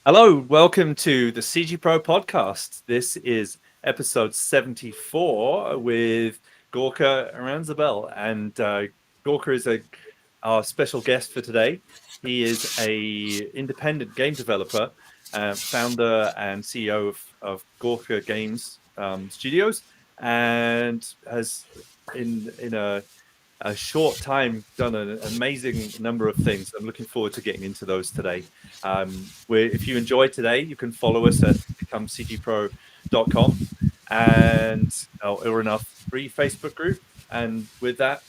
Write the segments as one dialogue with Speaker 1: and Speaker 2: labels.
Speaker 1: Hello, welcome to the CG Pro podcast. This is episode 74 with Gorka Aranzabal. And Gorka is our special guest for today. He is a independent game developer, founder and CEO of Gorka Games Studios, and has in a short time done an amazing number of things. I'm looking forward to getting into those today. If you enjoy today, you can follow us at becomecgpro.com or in our free Facebook group. And with that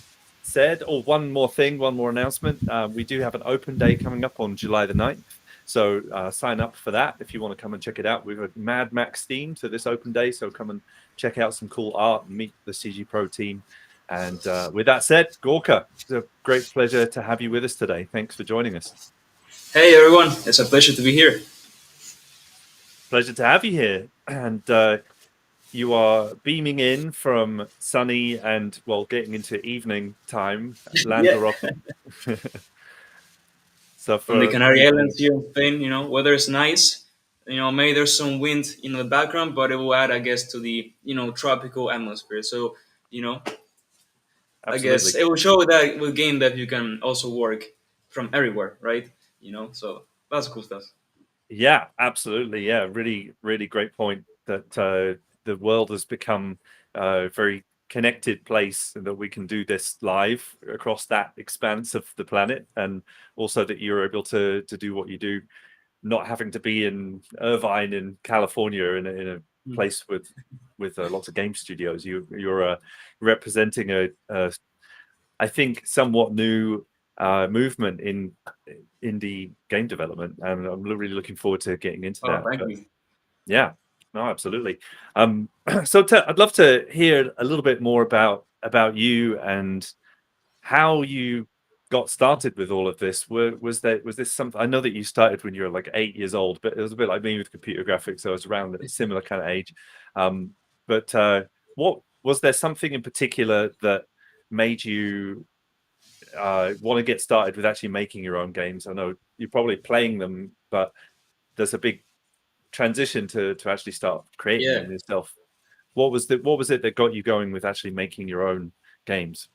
Speaker 1: said, one more thing, one more announcement. We do have an open day coming up on July the 9th. So sign up for that if you want to come and check it out. We have a Mad Max theme to this open day. So come and check out some cool art and meet the CG Pro team. And with that said, Gorka, it's a great pleasure to have you with us today. Thanks for joining us.
Speaker 2: Hey everyone, it's a pleasure to be here.
Speaker 1: Pleasure to have you here. And you are beaming in from sunny and, getting into evening time,
Speaker 2: Yeah,
Speaker 1: Lanzarote. So
Speaker 2: from the
Speaker 1: for
Speaker 2: Canary
Speaker 1: people,
Speaker 2: Islands here in Spain, weather is nice. Maybe there's some wind in the background, but it will add, I guess, to the tropical atmosphere. So, you know, I guess
Speaker 1: absolutely.
Speaker 2: it will show that with game that you can also work from everywhere, right? So that's cool stuff.
Speaker 1: Yeah, absolutely. Yeah, really, really great point that the world has become a very connected place and that we can do this live across that expanse of the planet, and also that you're able to do what you do, not having to be in Irvine in California in a
Speaker 2: Mm.
Speaker 1: place with lots of game studios. You're representing a I think somewhat new movement in indie game development, and I'm really looking forward to getting into
Speaker 2: Oh,
Speaker 1: that.
Speaker 2: thank
Speaker 1: But
Speaker 2: you.
Speaker 1: yeah, no, absolutely. I'd love to hear a little bit more about you and how you got started with all of this. Was this something? I know that you started when you were like 8 years old, but it was a bit like me with computer graphics. So I was around a similar kind of age. Um, but what was there something in particular that made you want to get started with actually making your own games? I know you're probably playing them, but there's a big transition to actually start creating
Speaker 2: Yeah.
Speaker 1: them yourself. What was it that got you going with actually making your own games?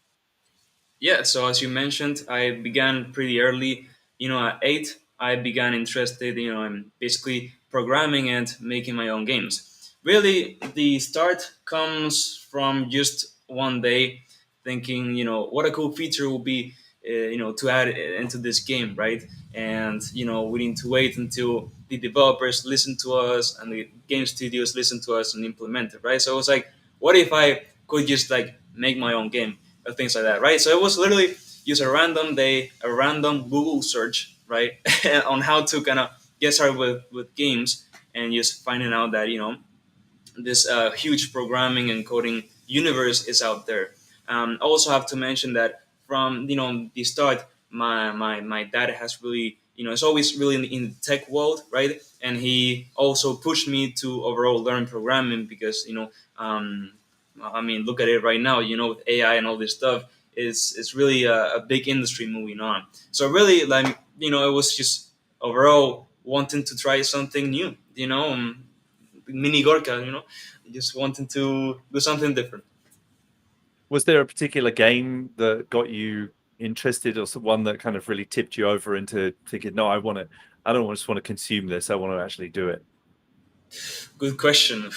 Speaker 2: Yeah, so as you mentioned, I began pretty early. At 8, I began interested, in basically programming and making my own games. Really, the start comes from just one day thinking, what a cool feature will be, to add into this game, right? And, we need to wait until the developers listen to us and the game studios listen to us and implement it, right? So it was like, what if I could just like make my own game? Or things like that, right? So it was literally just a random day, a random Google search, right, on how to kind of get started with games, and just finding out that this huge programming and coding universe is out there. I also have to mention that from the start, my dad has really it's always really in the tech world, right? And he also pushed me to overall learn programming because I mean, look at it right now. With AI and all this stuff, it's really a big industry moving on. So really, like it was just overall wanting to try something new. Mini Gorka, just wanting to do something different.
Speaker 1: Was there a particular game that got you interested, or one that kind of really tipped you over into thinking, no, I don't just want to consume this, I want to actually do it?
Speaker 2: Good question.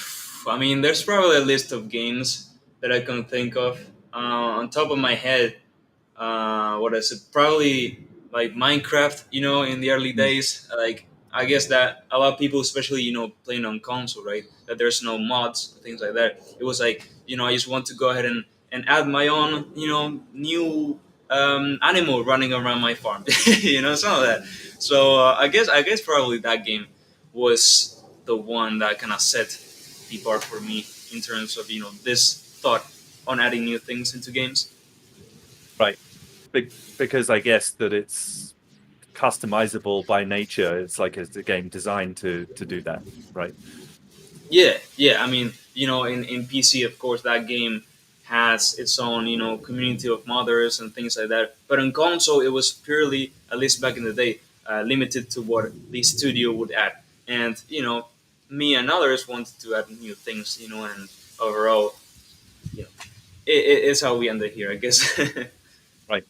Speaker 2: I mean, there's probably a list of games that I can think of. On top of my head, what is it? Probably like Minecraft. In the early
Speaker 1: Mm.
Speaker 2: days, like I guess that a lot of people, especially playing on console, right? That there's no mods, things like that. It was like I just want to go ahead and add my own new animal running around my farm. Some of that. So I guess probably that game was the one that kind of set the bar for me in terms of this thought on adding new things into games.
Speaker 1: Right. Because I guess that it's customizable by nature. It's like it's a game designed to do that, right?
Speaker 2: Yeah, yeah. I mean, in PC, of course, that game has its own, community of modders and things like that. But on console, it was purely, at least back in the day, limited to what the studio would add. and me and others wanted to add new things, and overall, you know, it's how we ended here, I guess.
Speaker 1: Right.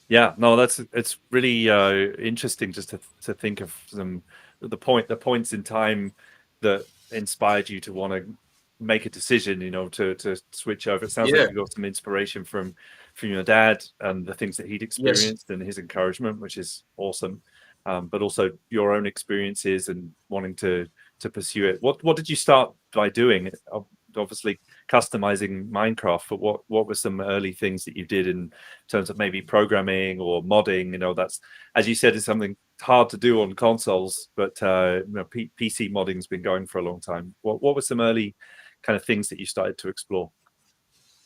Speaker 1: Yeah, no, that's it's really interesting just to think of some the points in time that inspired you to want to make a decision, to switch over. It sounds like
Speaker 2: Yeah.
Speaker 1: you got some inspiration from your dad and the things that he'd
Speaker 2: Yes.
Speaker 1: experienced and his encouragement, which is awesome. But also your own experiences and wanting to pursue it. What did you start by doing? Obviously customizing Minecraft, but what were some early things that you did in terms of maybe programming or modding? That's, as you said, is something hard to do on consoles, but PC modding's been going for a long time. What were some early kind of things that you started to explore?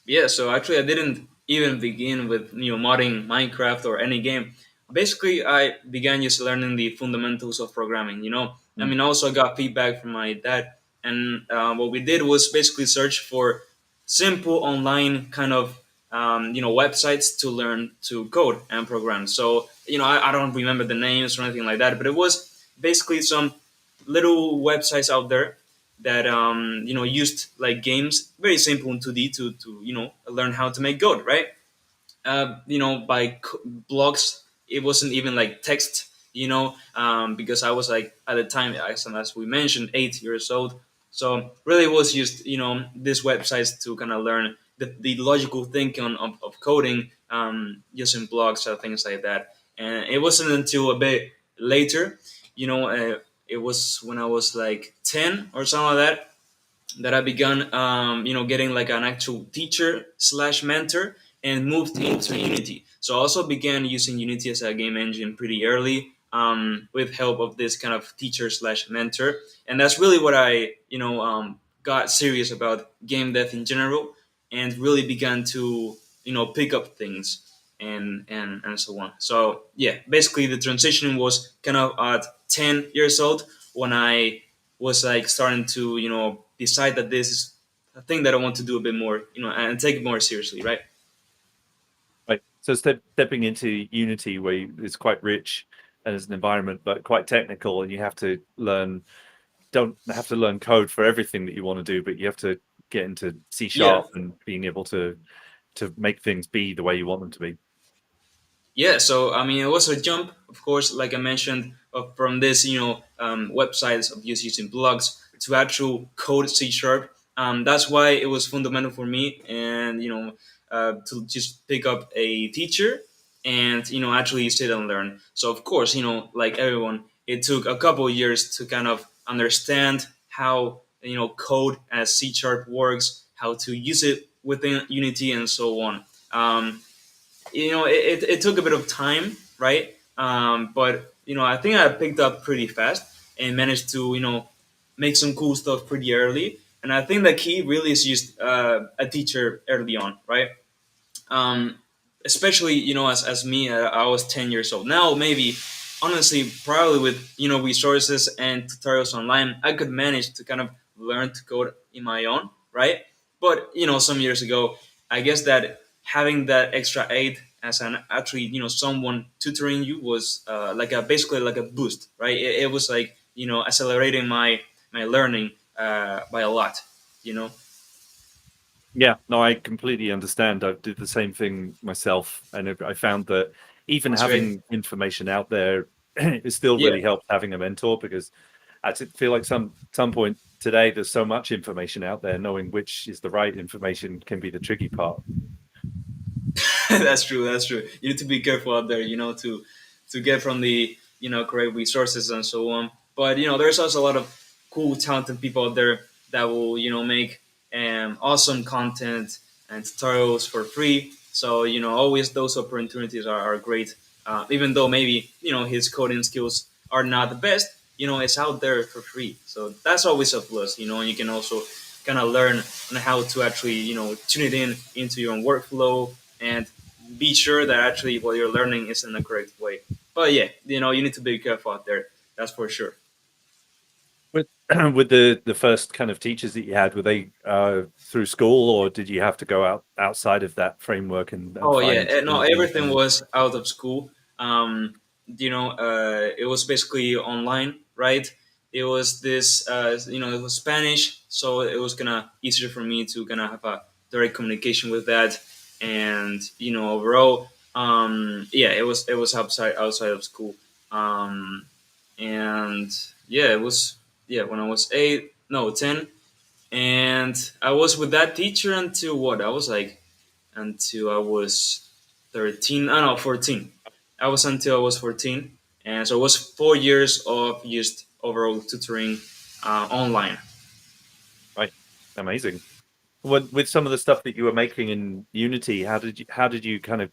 Speaker 2: Yeah, so actually, I didn't even begin with modding Minecraft or any game. Basically, I began just learning the fundamentals of programming. I
Speaker 1: Mm,
Speaker 2: mean, also I got feedback from my dad, and what we did was basically search for simple online kind of websites to learn to code and program. So I don't remember the names or anything like that, but it was basically some little websites out there that used like games, very simple in 2D to learn how to make code, right? By blogs. It wasn't even like text, because I was like at the time, as we mentioned, 8 years old. So really, it was just these websites to kind of learn the logical thinking of coding, using blogs or things like that. And it wasn't until a bit later, it was when I was like 10 or something like that I began, getting like an actual teacher slash mentor and moved into Unity. So I also began using Unity as a game engine pretty early, with help of this kind of teacher slash mentor. And that's really what I, got serious about game dev in general and really began to, pick up things and so on. So yeah, basically the transition was kind of at 10 years old when I was like starting to decide that this is a thing that I want to do a bit more, and take it more seriously, right?
Speaker 1: right. So stepping into Unity, where it's quite rich as an environment, but quite technical, and you have to learn. Don't have to learn code for everything that you want to do, but you have to get into C
Speaker 2: Yeah.
Speaker 1: sharp and being able to make things be the way you want them to be.
Speaker 2: Yeah, so I mean, it was a jump, of course, like I mentioned, from this, websites of just using blogs to actual code C sharp. That's why it was fundamental for me, and to just pick up a teacher and actually sit and learn. So of course, like everyone, it took a couple of years to kind of understand how code as C sharp works, how to use it within Unity, and so on. It took a bit of time, right? But I think I picked up pretty fast and managed to make some cool stuff pretty early. And I think the key really is just a teacher early on, right? um, Especially as me, I was 10 years old. Now maybe, honestly, probably with resources and tutorials online, I could manage to kind of learn to code in my own, right? But some years ago, I guess that having that extra aid as an actually someone tutoring you was like a basically like a boost, right? It was like accelerating my learning by a lot, you know.
Speaker 1: Yeah, no, I completely understand. I did the same thing myself, and I found that even
Speaker 2: That's great.
Speaker 1: having information out there, it still
Speaker 2: Yeah.
Speaker 1: really helps having a mentor, because feel like some point today there's so much information out there. Knowing which is the right information can be the tricky part.
Speaker 2: That's true. That's true. You need to be careful out there, to get from the correct resources and so on. But there's also a lot of cool, talented people out there that will make awesome content and tutorials for free. So always those opportunities are great. Even though maybe his coding skills are not the best, it's out there for free. So that's always a plus. And you can also kind of learn on how to actually tune it in into your own workflow and be sure that actually what you're learning is in the correct way. But yeah, you need to be careful out there. That's for sure.
Speaker 1: With with the first kind of teachers that you had, were they through school, or did you have to go outside of that framework and
Speaker 2: Oh yeah,
Speaker 1: find
Speaker 2: no, everything
Speaker 1: independent?
Speaker 2: was out of school. It was basically online, right? it was this, it was Spanish, so it was gonna easier for me to kind of have a direct communication with that. And overall, yeah, it was outside of school. um, and yeah, it was, yeah, when I was 8, no, 10, and I was with that teacher until what? I was like until I was 13. I know 14. I was until I was 14, and so it was 4 years of just overall tutoring online.
Speaker 1: Right. Amazing. With some of the stuff that you were making in Unity, how did you kind of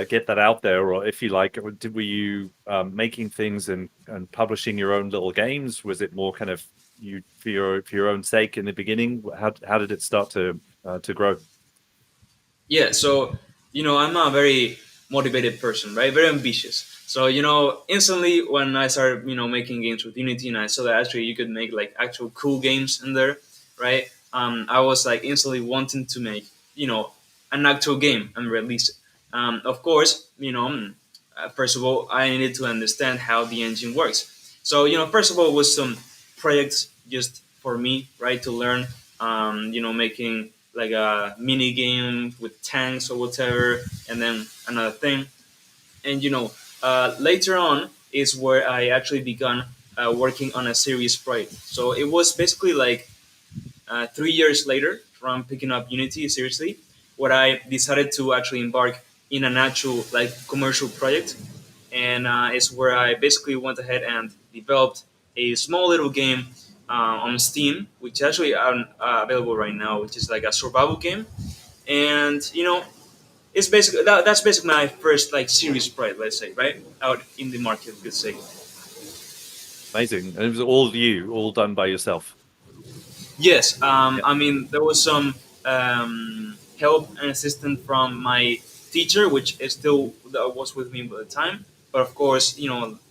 Speaker 1: get that out there, or if you like, were you making things and publishing your own little games? Was it more kind of you for your own sake in the beginning? How did it start to grow?
Speaker 2: Yeah, so I'm a very motivated person, right? Very ambitious. So instantly when I started making games with Unity, and I saw that actually you could make like actual cool games in there, right? I was like instantly wanting to make an actual game and release it. Of course, first of all, I needed to understand how the engine works. So first of all, it was some projects just for me, right, to learn. Making like a mini game with tanks or whatever, and then another thing. And later on is where I actually began working on a serious project. So it was basically like 3 years later from picking up Unity seriously, what I decided to actually embark in an actual like commercial project, and it's where I basically went ahead and developed a small little game on Steam, which actually are available right now, which is like a survival game. And it's basically that's basically my first like serious project, let's say, right out in the market, could say.
Speaker 1: Amazing. And it was all you, all done by yourself.
Speaker 2: Yes,
Speaker 1: Yeah.
Speaker 2: I mean there was some help and assistance from my teacher, which is still that was with me at the time. But of course,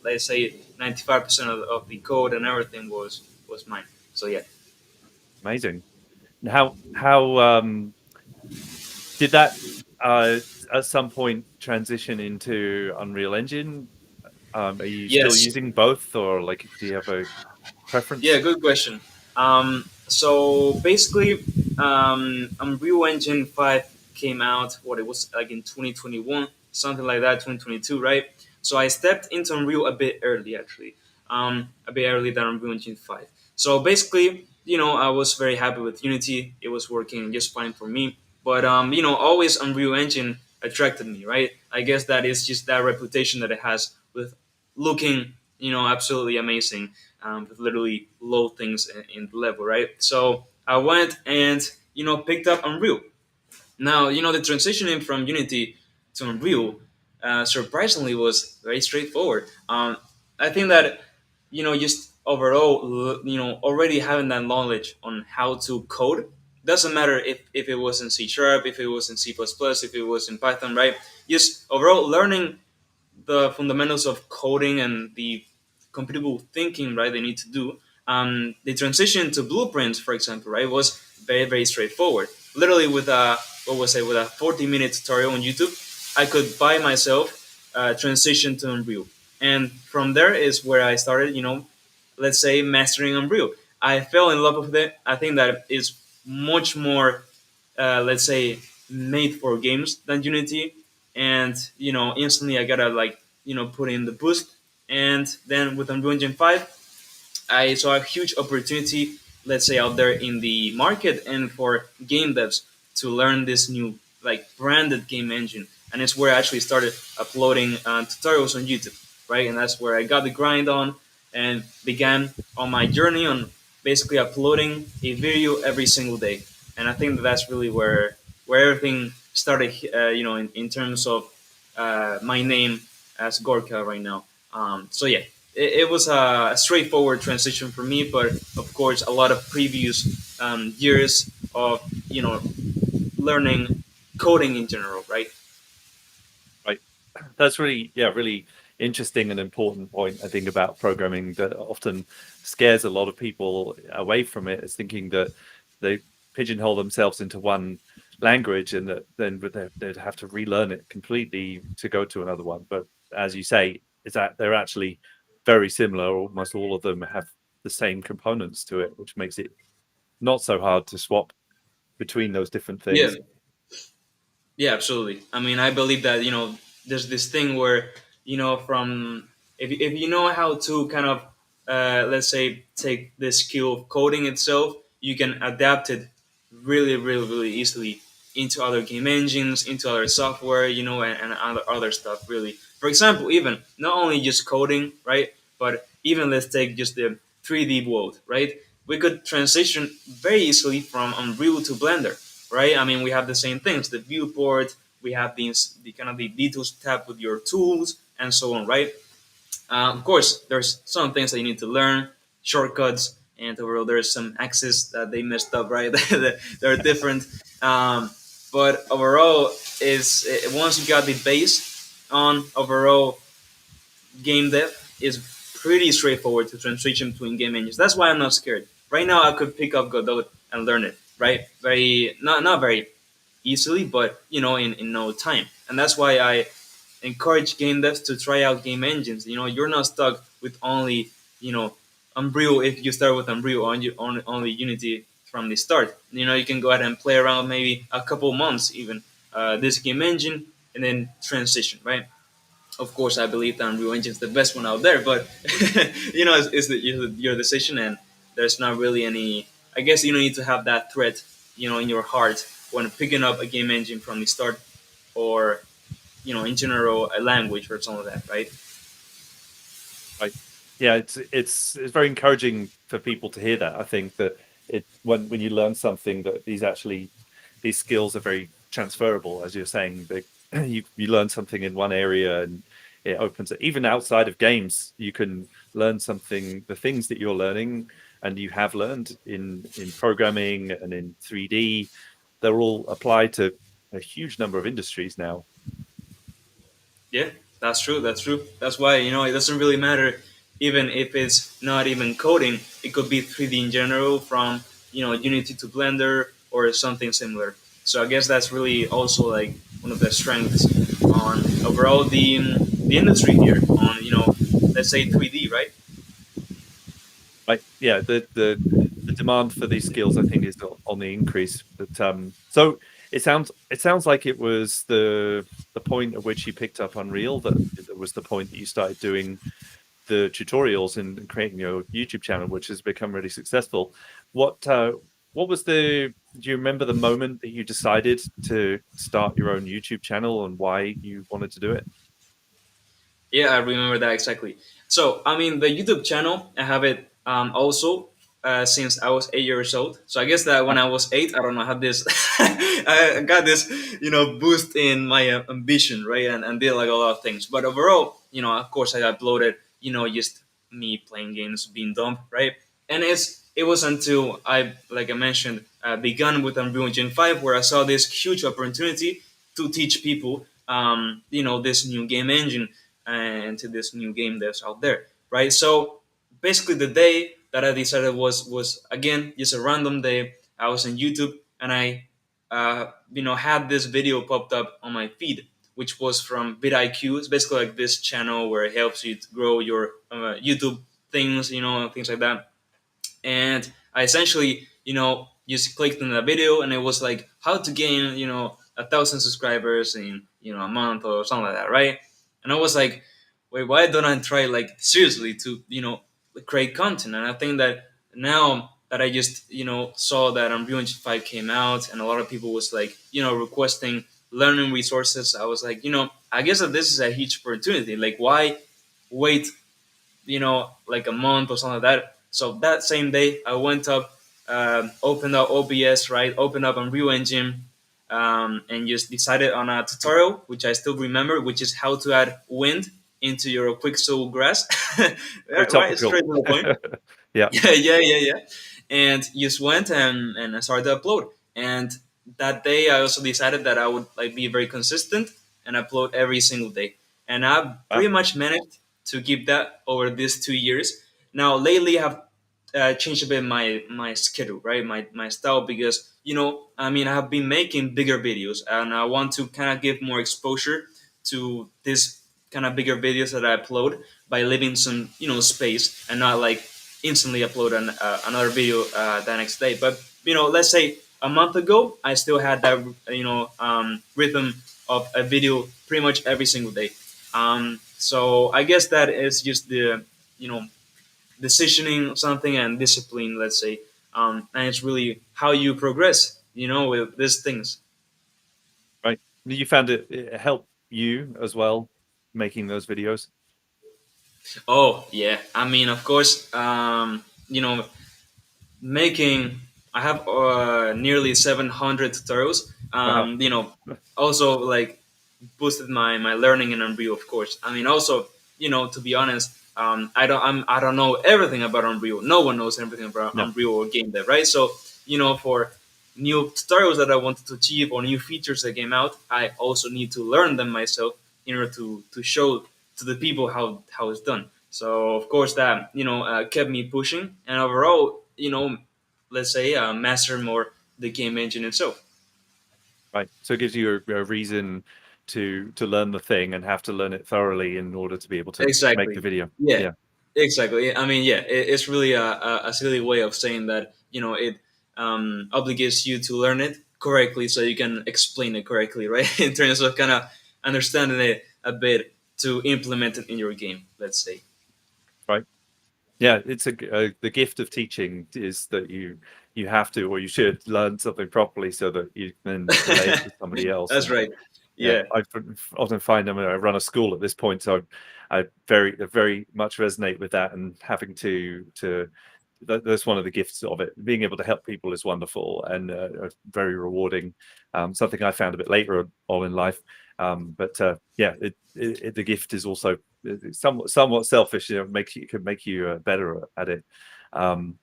Speaker 2: let's say 95% of the code and everything was mine. So yeah.
Speaker 1: Amazing. And how did that uh, at some point transition into Unreal Engine? Are you still
Speaker 2: Yes.
Speaker 1: using both, or like, do you have a
Speaker 2: Yeah,
Speaker 1: preference?
Speaker 2: good question. So basically, Unreal Engine 5 came out, what it was like in 2021, something like that, 2022, right? So I stepped into Unreal a bit early, actually, a bit early than Unreal Engine 5. So basically, I was very happy with Unity. It was working just fine for me. But, always Unreal Engine attracted me, right? I guess that is just that reputation that it has with looking, absolutely amazing, with literally low things in the level, right? So I went and picked up Unreal. Now the transitioning from Unity to Unreal, surprisingly, was very straightforward. I think that just overall, already having that knowledge on how to code, doesn't matter if it was in C sharp, if it was in C++, if it was in Python, right? Just overall learning the fundamentals of coding and the computable thinking, right, they need to do. The transition to blueprints, for example, right, was very, very straightforward. Literally with a, what was it, with a 40-minute tutorial on YouTube, I could by myself transition to Unreal. And from there is where I started, let's say, mastering Unreal. I fell in love with it. I think that it's much more, let's say, made for games than Unity. And instantly I gotta like put in the boost. And then with Unreal Engine 5, I saw a huge opportunity, let's say, out there in the market and for game devs to learn this new like branded game engine. And it's where I actually started uploading tutorials on YouTube, right? And that's where I got the grind on and began on my journey on basically uploading a video every single day. And I think that that's really where everything started, in terms of my name as Gorka right now. So yeah, it was a straightforward transition for me, but of course, a lot of previous years of learning coding in general, right?
Speaker 1: Right. That's really, yeah, really interesting and important point, I think, about programming that often scares a lot of people away from it, is thinking that they pigeonhole themselves into one language and that then they'd have to relearn it completely to go to another one. But as you say, is that they're actually very similar. Almost all of them have the same components to it, which makes it not so hard to swap between those different
Speaker 2: Yeah,
Speaker 1: things.
Speaker 2: yeah, absolutely. I mean, I believe that there's this thing where from if you know how to kind of let's say take the skill of coding itself, you can adapt it really, really, really easily into other game engines, into other software, and other stuff. Really, for example, even not only just coding, right? But even let's take just the 3D world, right? We could transition very easily from Unreal to Blender, right? I mean, we have the same things: the viewport, we have the kind of the details tab with your tools, and so on, right? Of course, there's some things that you need to learn, shortcuts, and overall there's some axes that they messed up, right? They're different, but overall, is once you got the base on overall game dev, is pretty straightforward to transition between game engines. That's why I'm not scared. Right now, I could pick up Godot and learn it, right? Very not very easily, but in no time. And that's why I encourage game devs to try out game engines. You're not stuck with only Unreal. If you start with Unreal on only Unity from the start, you can go ahead and play around maybe a couple months even this game engine and then transition, right? Of course, I believe that Unreal Engine is the best one out there, but it's your decision, and there's not really any. I guess you don't need to have that threat, in your heart when picking up a game engine from the start, or in general, a language or something like that, right?
Speaker 1: Right. Yeah, it's very encouraging for people to hear that. I think that when you learn something that these skills are very transferable, as you're saying. You learn something in one area and it opens it. Even outside of games, you can learn something. The things that you're learning and you have learned in programming and in 3D, they're all applied to a huge number of industries now.
Speaker 2: Yeah, that's true. That's true. That's why it doesn't really matter, even if it's not even coding. It could be 3D in general, from Unity to Blender or something similar. So I guess that's really also like one of the strengths on overall the industry here on let's say 3D, right?
Speaker 1: Like, yeah, the demand for these skills, I think, is on the increase. But so it sounds like it was the point at which you picked up Unreal that was the point that you started doing the tutorials and creating your YouTube channel, which has become really successful. What uh, what was the? Do you remember the moment that you decided to start your own YouTube channel and why you wanted to do it?
Speaker 2: Yeah, I remember that exactly. So, I mean, the YouTube channel, I have it also since I was 8 years old. So, I guess that when I was eight, I don't know, I had this, I got this, boost in my ambition, right? And did like a lot of things. But overall, of course, I uploaded, just me playing games, being dumb, right? And it was until like I mentioned, began with Unreal Engine 5, where I saw this huge opportunity to teach people, this new game engine and to this new game that's out there, right? So basically, the day that I decided was again just a random day. I was on YouTube and I, had this video popped up on my feed, which was from vidIQ. It's basically like this channel where it helps you to grow your YouTube things, things like that. And I essentially, just clicked on the video, and it was like how to gain, 1,000 subscribers in a month or something like that, right? And I was like, wait, why don't I try like seriously to create content? And I think that now that I just saw that Unreal Engine 5 came out, and a lot of people was like requesting learning resources, I was like, I guess that this is a huge opportunity. Like, why wait like a month or something like that. So that same day, I went up, opened up OBS, right? Opened up Unreal Engine, and just decided on a tutorial, which I still remember, which is how to add wind into your Quixel grass.
Speaker 1: Very
Speaker 2: Right,
Speaker 1: topical.
Speaker 2: straight to the point.
Speaker 1: Yeah.
Speaker 2: Yeah. And just went and I started to upload. And that day, I also decided that I would like be very consistent and upload every single day. And I've
Speaker 1: Wow.
Speaker 2: pretty much managed to keep that over these 2 years. Now, lately, I've changed a bit my schedule, right? My style, because I mean, I have been making bigger videos, and I want to kind of give more exposure to this kind of bigger videos that I upload by leaving some space and not like instantly upload another video the next day. But let's say a month ago, I still had that rhythm of a video pretty much every single day. So I guess that is just the decisioning something and discipline, let's say, and it's really how you progress, with these things.
Speaker 1: Right. You found it helped you as well making those videos.
Speaker 2: Oh yeah, I mean, of course, making I have nearly 700 tutorials.
Speaker 1: Wow.
Speaker 2: Also like boosted my learning in Unreal, of course. I mean, also, to be honest, I don't know everything about Unreal. No one knows everything about
Speaker 1: No.
Speaker 2: Unreal or game dev, right? So, for new tutorials that I wanted to achieve or new features that came out, I also need to learn them myself in order to show to the people how it's done. So of course that kept me pushing, and overall, let's say master more the game engine itself.
Speaker 1: Right. So it gives you a reason to learn the thing and have to learn it thoroughly in order to be able to make the
Speaker 2: Exactly.
Speaker 1: video.
Speaker 2: Yeah.
Speaker 1: Yeah.
Speaker 2: Exactly. I mean, yeah, it's really a silly way of saying that it obligates you to learn it correctly so you can explain it correctly, right? In terms of kind of understanding it a bit to implement it in your game, let's say.
Speaker 1: Right. Yeah, it's the gift of teaching is that you have to or you should learn something properly so that you can convey it to somebody else.
Speaker 2: That's
Speaker 1: And
Speaker 2: right.
Speaker 1: yeah,
Speaker 2: Yeah.
Speaker 1: I often find I run a school at this point, so I very much resonate with that, and having to that's one of the gifts of it. Being able to help people is wonderful and very rewarding. Something I found a bit later on in life, but yeah, the gift is also somewhat selfish. Makes you can make you better at it.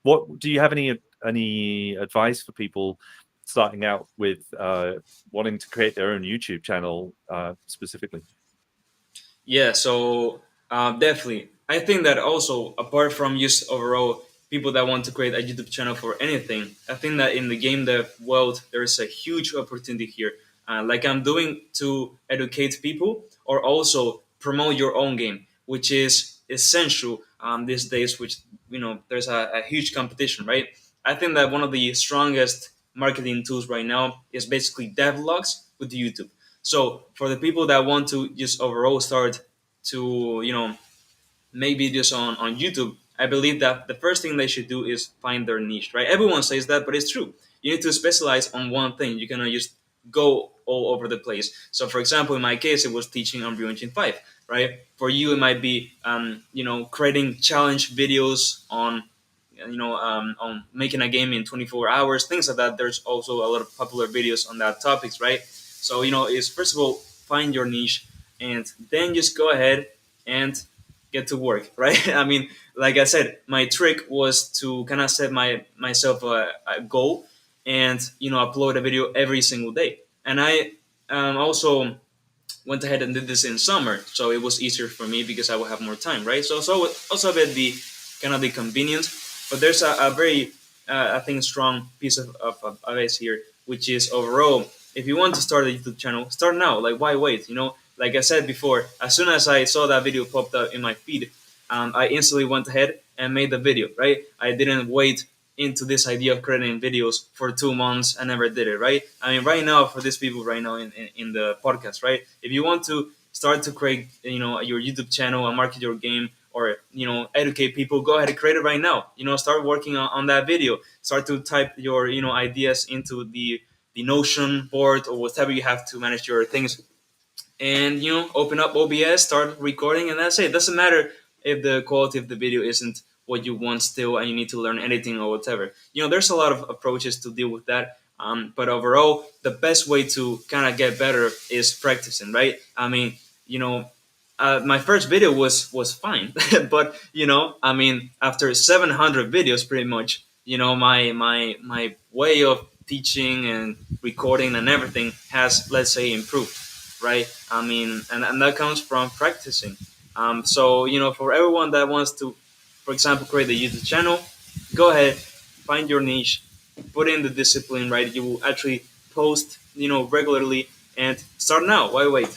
Speaker 1: What do you have any advice for people starting out with wanting to create their own YouTube channel specifically?
Speaker 2: Yeah, so definitely. I think that also, apart from just overall people that want to create a YouTube channel for anything, I think that in the game dev world, there is a huge opportunity here. Like I'm doing to educate people or also promote your own game, which is essential these days, which, there's a huge competition, right? I think that one of the strongest marketing tools right now is basically devlogs with YouTube. So for the people that want to just overall start to make videos on YouTube, I believe that the first thing they should do is find their niche. Right? Everyone says that, but it's true. You need to specialize on one thing. You cannot just go all over the place. So for example, in my case, it was teaching Unreal Engine 5. Right? For you, it might be creating challenge videos on making a game in 24 hours, things like that. There's also a lot of popular videos on that topics, right? So is first of all find your niche, and then just go ahead and get to work, right? I mean, like I said, my trick was to kind of set myself a goal, and upload a video every single day. And I also went ahead and did this in summer, so it was easier for me because I would have more time, right? So also a bit the kind of the convenience, but there's a very I think strong piece of advice here, which is overall, if you want to start a YouTube channel, start now. Like why wait? Like I said before, as soon as I saw that video popped up in my feed, I instantly went ahead and made the video. Right, I didn't wait into this idea of creating videos for 2 months. I never did it, right? I mean, right now, for these people right now in the podcast, right? If you want to start to create, your YouTube channel and market your game, or, educate people, go ahead and create it right now. Start working on that video. Start to type your, ideas into the Notion board or whatever you have to manage your things, and open up OBS, start recording, and that's it. It doesn't matter if the quality of the video isn't what you want still, and you need to learn editing or whatever. There's a lot of approaches to deal with that. But overall, the best way to kind of get better is practicing, right? I mean, my first video was fine, but I mean, after 700 videos, pretty much, my way of teaching and recording and everything has, let's say, improved, right? I mean, and that comes from practicing. So for everyone that wants to, for example, create a YouTube channel, go ahead, find your niche, put in the discipline, right? You will actually post, regularly, and start now. Why wait?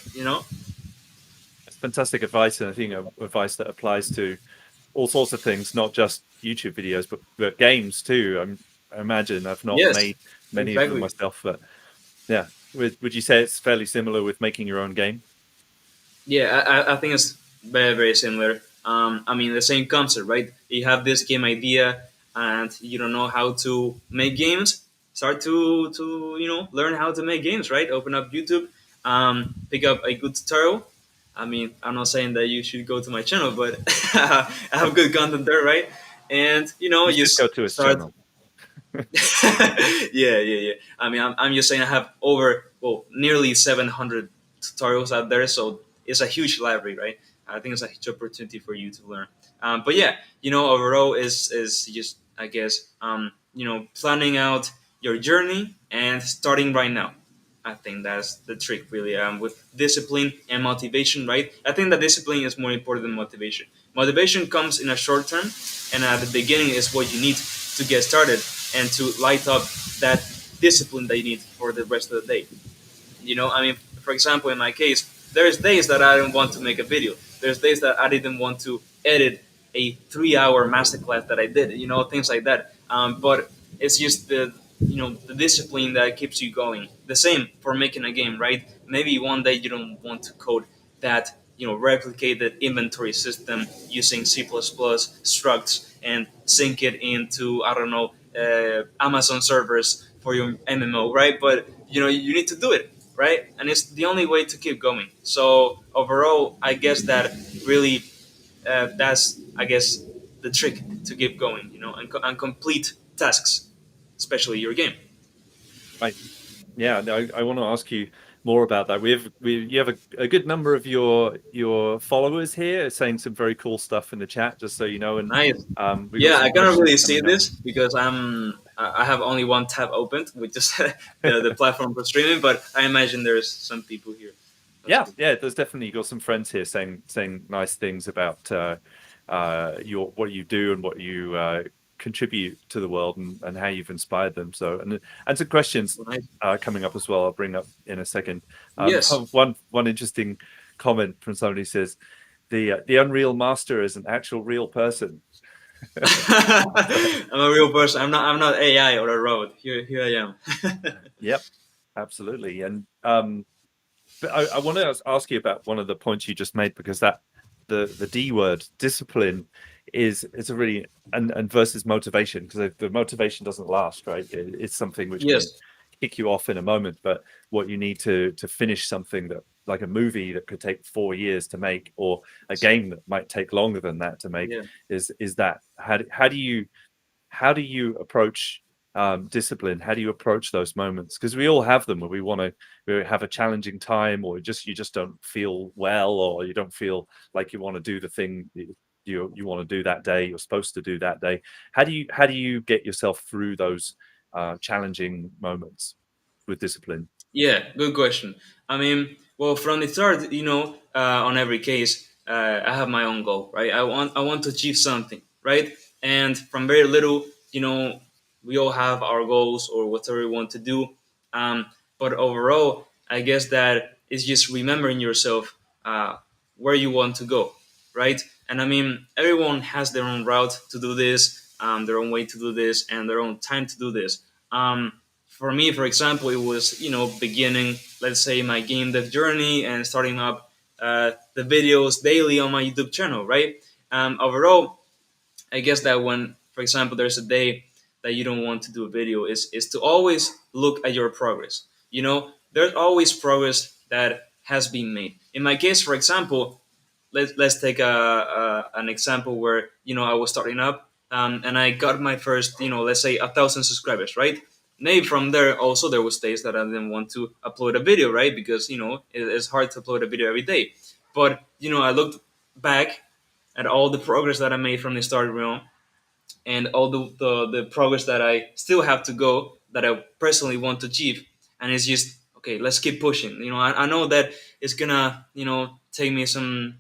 Speaker 1: fantastic advice, and I think advice that applies to all sorts of things, not just YouTube videos, but games too. I imagine I've not
Speaker 2: Yes,
Speaker 1: made many of them
Speaker 2: exactly.
Speaker 1: myself, but yeah. Would you say it's fairly similar with making your own game?
Speaker 2: Yeah, I think it's very, very similar. I mean, the same concept, right? You have this game idea and you don't know how to make games. Start to learn how to make games, right? Open up YouTube, pick up a good tutorial. I mean, I'm not saying that you should go to my channel, but I have good content there, right? And
Speaker 1: You should go
Speaker 2: just
Speaker 1: to his
Speaker 2: start.
Speaker 1: channel.
Speaker 2: Yeah, yeah, yeah. I mean, I'm just saying I have over nearly 700 tutorials out there, so it's a huge library, right? I think it's a huge opportunity for you to learn. But yeah, overall is just I guess planning out your journey and starting right now. I think that's the trick, really. With discipline and motivation, right? I think that discipline is more important than motivation. Motivation comes in a short term, and at the beginning is what you need to get started and to light up that discipline that you need for the rest of the day. I mean, for example, in my case, there's days that I don't want to make a video. There's days that I didn't want to edit a 3 hour masterclass that I did. Things like that. But it's just the discipline that keeps you going. The same for making a game, right? Maybe one day you don't want to code that replicated inventory system using C++ structs and sync it into I don't know Amazon servers for your MMO, right? But you need to do it, right? And it's the only way to keep going. So overall, I guess that really that's I guess the trick to keep going, and complete tasks, especially your game.
Speaker 1: Right. Yeah, no, I want to ask you more about that. You have a good number of your followers here saying some very cool stuff in the chat, just so you know, and
Speaker 2: Nice.
Speaker 1: we got
Speaker 2: Yeah,
Speaker 1: some
Speaker 2: I cannot
Speaker 1: questions
Speaker 2: really see
Speaker 1: coming up.
Speaker 2: this because I have only one tab opened, which is the platform for streaming. But I imagine there's some people here. That's
Speaker 1: Yeah,
Speaker 2: cool.
Speaker 1: yeah, there's definitely got some friends here saying nice things about your what you do and what you contribute to the world, and how you've inspired them. So and some questions
Speaker 2: Well, nice.
Speaker 1: coming up as well. I'll bring up in a second.
Speaker 2: Yes.
Speaker 1: One interesting comment from somebody says the Unreal Master is an actual real person.
Speaker 2: I'm a real person. I'm not AI or a robot. Here I am.
Speaker 1: Yep, absolutely. And but I want to ask you about one of the points you just made, because that the D word, discipline, is a really and versus motivation, because the motivation doesn't last, right? It's something which can
Speaker 2: Yes.
Speaker 1: kick you off in a moment, but what you need to finish something that, like a movie that could take 4 years to make, or a game that might take longer than that to make,
Speaker 2: Yeah.
Speaker 1: is that how do you approach discipline? How do you approach those moments? Because we all have them where we have a challenging time, or you just don't feel well, or you don't feel like you want to do the thing you want to do that day, you're supposed to do that day. How do you get yourself through those challenging moments with discipline?
Speaker 2: Yeah, good question. I mean, well, from the start, on every case, I have my own goal, right? I want to achieve something, right? And from very little, we all have our goals or whatever we want to do. Um, but overall, I guess that it's just remembering yourself where you want to go, right? And I mean, everyone has their own route to do this, their own way to do this, and their own time to do this. For me, for example, it was beginning, let's say, my game dev journey and starting up the videos daily on my YouTube channel, right? Overall, I guess that when, for example, there's a day that you don't want to do a video, is to always look at your progress. There's always progress that has been made. In my case, for example, let's take an example where I was starting up, and I got my first let's say 1,000 subscribers, right? Maybe from there also there was days that I didn't want to upload a video, right? Because it's hard to upload a video every day. But I looked back at all the progress that I made from the start, and all the progress that I still have to go, that I personally want to achieve. And it's just okay, let's keep pushing. I know that it's gonna take me some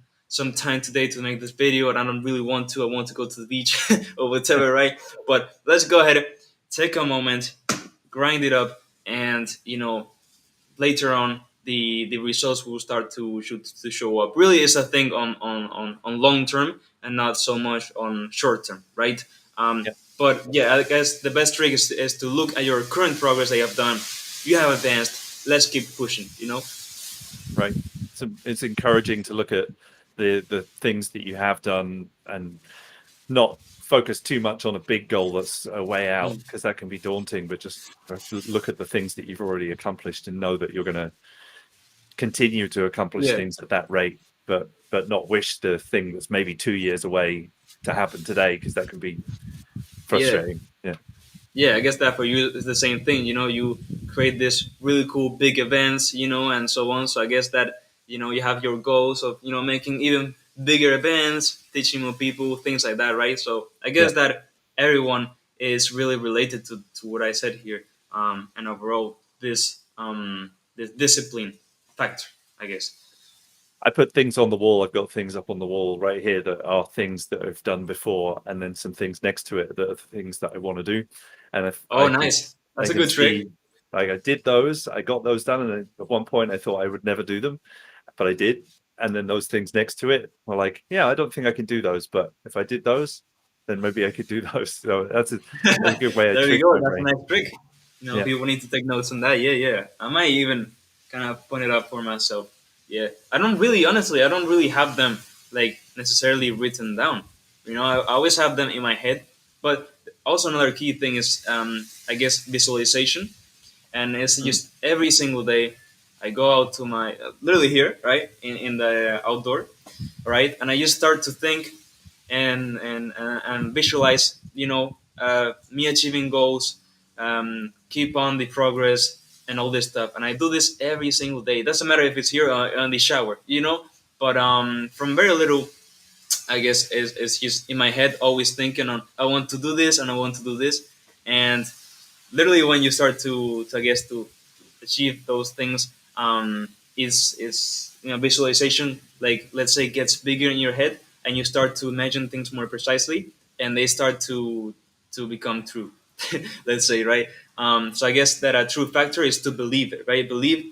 Speaker 2: time today to make this video, and I don't really want to. I want to go to the beach or whatever, right? But let's go ahead, take a moment, grind it up, and later on the results will start to show up. Really, it's a thing on long term and not so much on short term, right?
Speaker 1: Yeah,
Speaker 2: But yeah, I guess the best trick is to look at your current progress that you have done. You have advanced. Let's keep pushing. You know.
Speaker 1: right. So it's encouraging to look at the things that you have done and not focus too much on a big goal that's a way out,
Speaker 2: Mm.
Speaker 1: because that can be daunting. But just look at the things that you've already accomplished and know that you're going to continue to accomplish
Speaker 2: Yeah,
Speaker 1: things at that rate, but not wish the thing that's maybe 2 years away to happen today, because that can be
Speaker 2: yeah.
Speaker 1: frustrating. Yeah,
Speaker 2: Yeah, I guess that for you is the same thing. You know, you create this really cool big events, and so on. So I guess that you have your goals of making even bigger events, teaching more people, things like that, right? So I
Speaker 1: yeah.
Speaker 2: guess that everyone is really related to what I said here, and overall this discipline factor, I guess.
Speaker 1: I put things on the wall. I've got things up on the wall right here that are things that I've done before, and then some things next to it that are things that I want to do. And if
Speaker 2: Oh, nice.
Speaker 1: I
Speaker 2: That's a
Speaker 1: can
Speaker 2: good trick.
Speaker 1: see, like, I did those, I got those done, and at one point I thought I would never do them, but I did. And then those things next to it were like, yeah, I don't think I can do those, but if I did those, then maybe I could do those. So that's a good way to
Speaker 2: There we
Speaker 1: trick
Speaker 2: go.
Speaker 1: my
Speaker 2: That's a
Speaker 1: brain.
Speaker 2: nice trick.
Speaker 1: Yeah,
Speaker 2: People need to take notes on that. Yeah, yeah. I might even kind of point it out for myself. Yeah. I don't really have them like necessarily written down. I always have them in my head. But also another key thing is, I guess, visualization. And it's
Speaker 1: mm,
Speaker 2: just every single day I go out to my, literally here, right, in the outdoor, right, and I just start to think and visualize, me achieving goals, keep on the progress and all this stuff. And I do this every single day. It doesn't matter if it's here on the shower, But from very little, I guess is just in my head, always thinking on I want to do this and I want to do this, and literally when you start to I guess to achieve those things, is visualization, like let's say, gets bigger in your head and you start to imagine things more precisely and they start to become true. Let's say, right. So I guess that a true factor is to believe it, right? Believe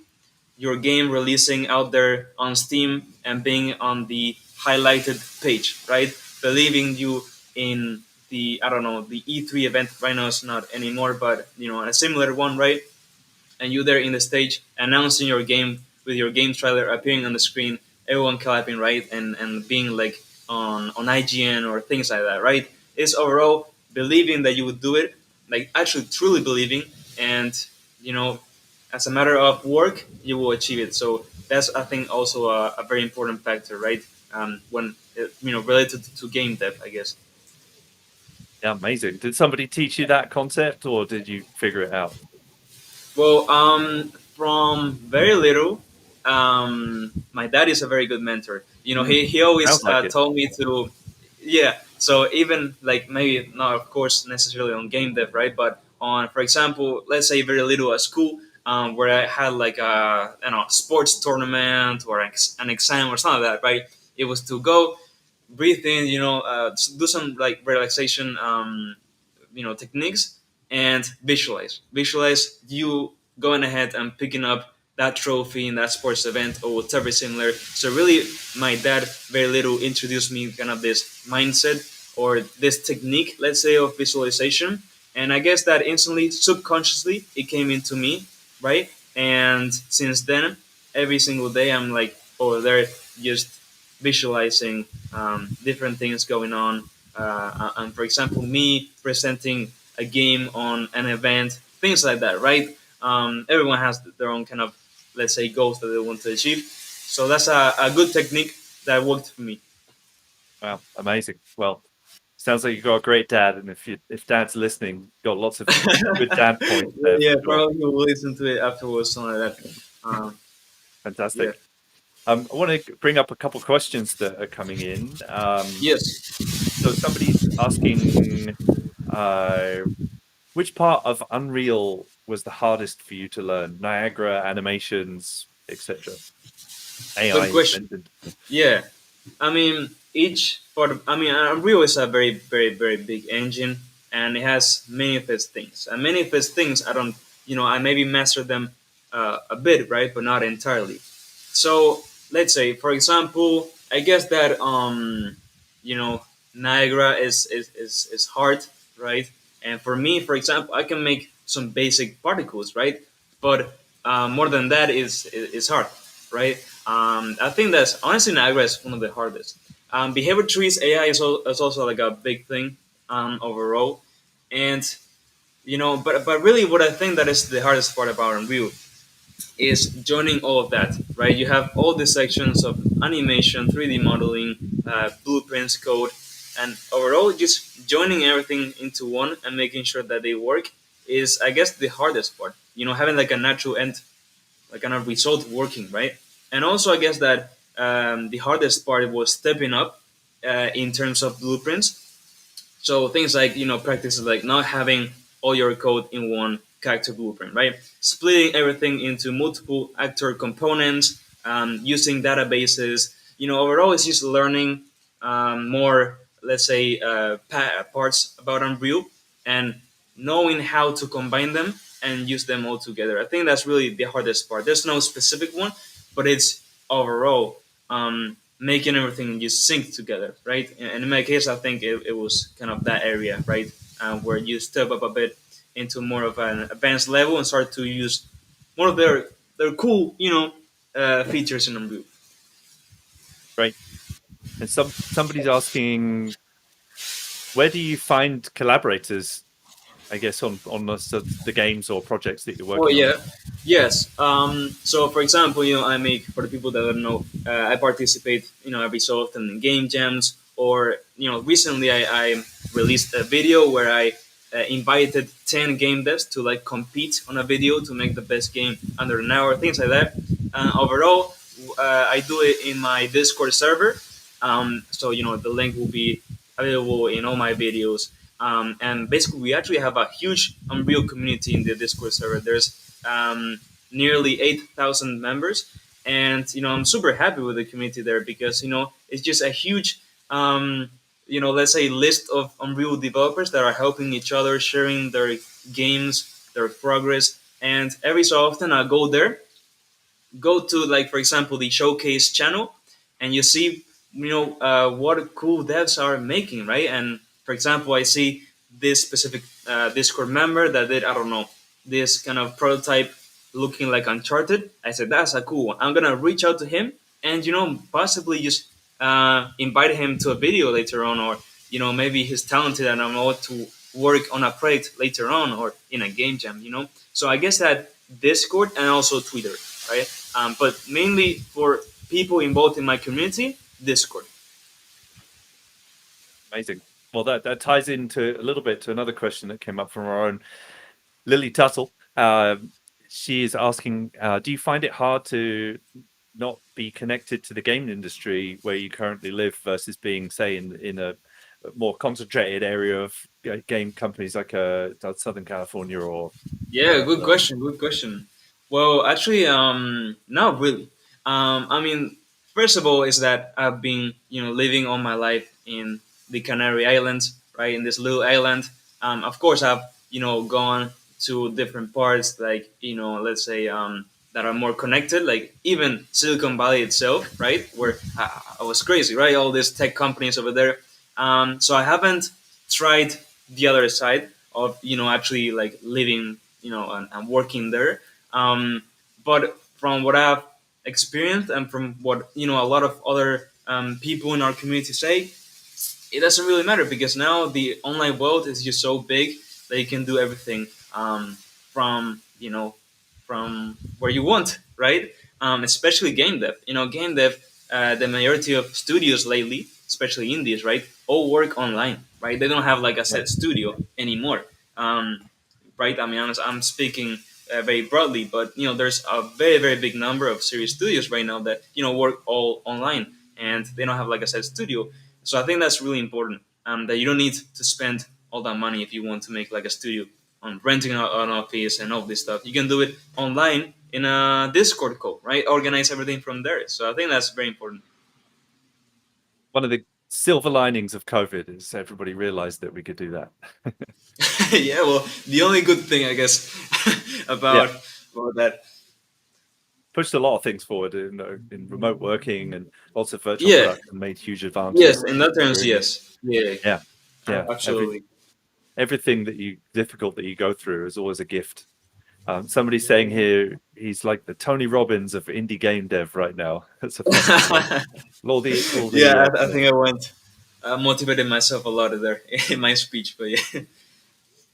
Speaker 2: your game releasing out there on Steam and being on the highlighted page, right? Believing you in the, I don't know, the E3 event. Right now it's not anymore, but a similar one, right? And you there in the stage announcing your game with your game trailer appearing on the screen, everyone clapping, right? And being like on IGN or things like that, right? It's overall believing that you would do it, like actually truly believing, and you know, as a matter of work, you will achieve it. So that's, I think, also a very important factor, right? When related to game dev, I guess.
Speaker 1: yeah, amazing. Did somebody teach you that concept, or did you figure it out?
Speaker 2: Well, from very little, my dad is a very good mentor.
Speaker 1: Mm,
Speaker 2: He always
Speaker 1: sounds like it.
Speaker 2: told me to, yeah. So even like maybe not, of course, necessarily on game dev, right? But on, for example, let's say very little at school, where I had like a sports tournament or an exam or something like that, right? It was to go, breathe in, do some like relaxation, techniques, and visualize you going ahead and picking up that trophy in that sports event or whatever similar. So really, my dad very little introduced me kind of this mindset or this technique, let's say, of visualization. And I guess that instantly, subconsciously, it came into me, right? And since then, every single day I'm like over there just visualizing different things going on. And for example, me presenting a game on an event, things like that, right? Everyone has their own kind of, let's say, goals that they want to achieve. So that's a good technique that worked for me.
Speaker 1: Wow, amazing. Well, sounds like you got a great dad, and if dad's listening, got lots of good dad points
Speaker 2: Yeah,
Speaker 1: there for
Speaker 2: yeah,
Speaker 1: sure.
Speaker 2: probably we'll listen to it afterwards, something like that. Yeah.
Speaker 1: Fantastic. I want to bring up a couple questions that are coming in.
Speaker 2: Yes.
Speaker 1: So somebody's asking, uh, which part of Unreal was the hardest for you to learn? Niagara, animations, etc. AI
Speaker 2: Good
Speaker 1: is
Speaker 2: question.
Speaker 1: mentioned.
Speaker 2: Yeah. I mean, each part of, I mean, Unreal is a very, very, very big engine, and it has many of its things. And many of its things, I don't, I maybe master them a bit, right, but not entirely. So let's say, for example, I guess that you know, Niagara is hard, right? And for me, for example, I can make some basic particles, right? But more than that is hard, right? I think that's honestly Niagara is one of the hardest. Behavior trees AI is also like a big thing overall, and but really, what I think that is the hardest part about Unreal is joining all of that, right? You have all the sections of animation, 3D modeling, blueprints, code, and overall, just joining everything into one and making sure that they work is, I guess, the hardest part. Having like a natural end, like kind of result working, right? And also, I guess that the hardest part was stepping up in terms of blueprints, so things like practices like not having all your code in one character blueprint, right? Splitting everything into multiple actor components, using databases. Overall, it's just learning more, let's say, parts about Unreal and knowing how to combine them and use them all together. I think that's really the hardest part. There's no specific one, but it's overall making everything just sync together, right? And in my case, I think it was kind of that area, right, where you step up a bit into more of an advanced level and start to use more of their cool, features in Unreal.
Speaker 1: Right. And somebody's asking, where do you find collaborators? I guess on the games or projects that you're
Speaker 2: Oh
Speaker 1: working on.
Speaker 2: yeah, yes. So for example, I make, for the people that don't know, I participate, every so often in game jams, or recently I released a video where I invited 10 game devs to like compete on a video to make the best game under an hour, things like that. Overall, I do it in my Discord server. So the link will be available in all my videos. And basically, we actually have a huge Unreal community in the Discord server. There's nearly 8,000 members, and I'm super happy with the community there because it's just a huge, let's say, list of Unreal developers that are helping each other, sharing their games, their progress, and every so often I go there, go to, like, for example, the showcase channel, and you see what cool devs are making, right? And for example, I see this specific Discord member that did, I don't know, this kind of prototype looking like Uncharted. I said, that's a cool one. I'm gonna reach out to him and possibly just invite him to a video later on, or maybe he's talented and I'm able to work on a project later on or in a game jam. So I guess that Discord and also Twitter, right? But mainly for people involved in my community, Discord.
Speaker 1: Amazing. Well, that ties into a little bit to another question that came up from our own Lily Tuttle. She is asking, do you find it hard to not be connected to the game industry where you currently live versus being, say, in a more concentrated area of game companies like Southern California or
Speaker 2: Yeah, good
Speaker 1: wherever?
Speaker 2: question. Good question. Well, actually, not really. I mean, first of all, is that I've been, living all my life in the Canary Islands, right? In this little island. Of course, I've, gone to different parts, like, let's say, that are more connected, like even Silicon Valley itself, right? Where I was crazy, right? All these tech companies over there. So I haven't tried the other side of actually like living and working there, but from what I've experienced and from what a lot of other people in our community say, it doesn't really matter because now the online world is just so big that you can do everything from from where you want, right? Especially game dev. Game dev. The majority of studios lately, especially indies, right, all work online, right? They don't have like a
Speaker 1: Right.
Speaker 2: set studio anymore, right? I mean, I'm speaking very broadly, but there's a very very big number of serious studios right now that work all online and they don't have like a set studio. So I think that's really important. That you don't need to spend all that money if you want to make like a studio on renting out an office and all this stuff. You can do it online in a Discord call, right? Organize everything from there. So I think that's very important.
Speaker 1: One of the silver linings of COVID is everybody realized that we could do that.
Speaker 2: Yeah, well, the only good thing I guess
Speaker 1: Yeah.
Speaker 2: about that.
Speaker 1: pushed a lot of things forward in remote working, and lots of virtual
Speaker 2: Yeah.
Speaker 1: production made huge advances.
Speaker 2: Yes. In that terms,
Speaker 1: Really,
Speaker 2: yes. Yeah.
Speaker 1: yeah, yeah.
Speaker 2: Absolutely.
Speaker 1: Everything that you difficult that you go through is always a gift. Somebody's saying here he's like the Tony Robbins of indie game dev right now. That's a funny quote. All the
Speaker 2: Yeah. I think I went motivated myself a lot there in my speech, but yeah.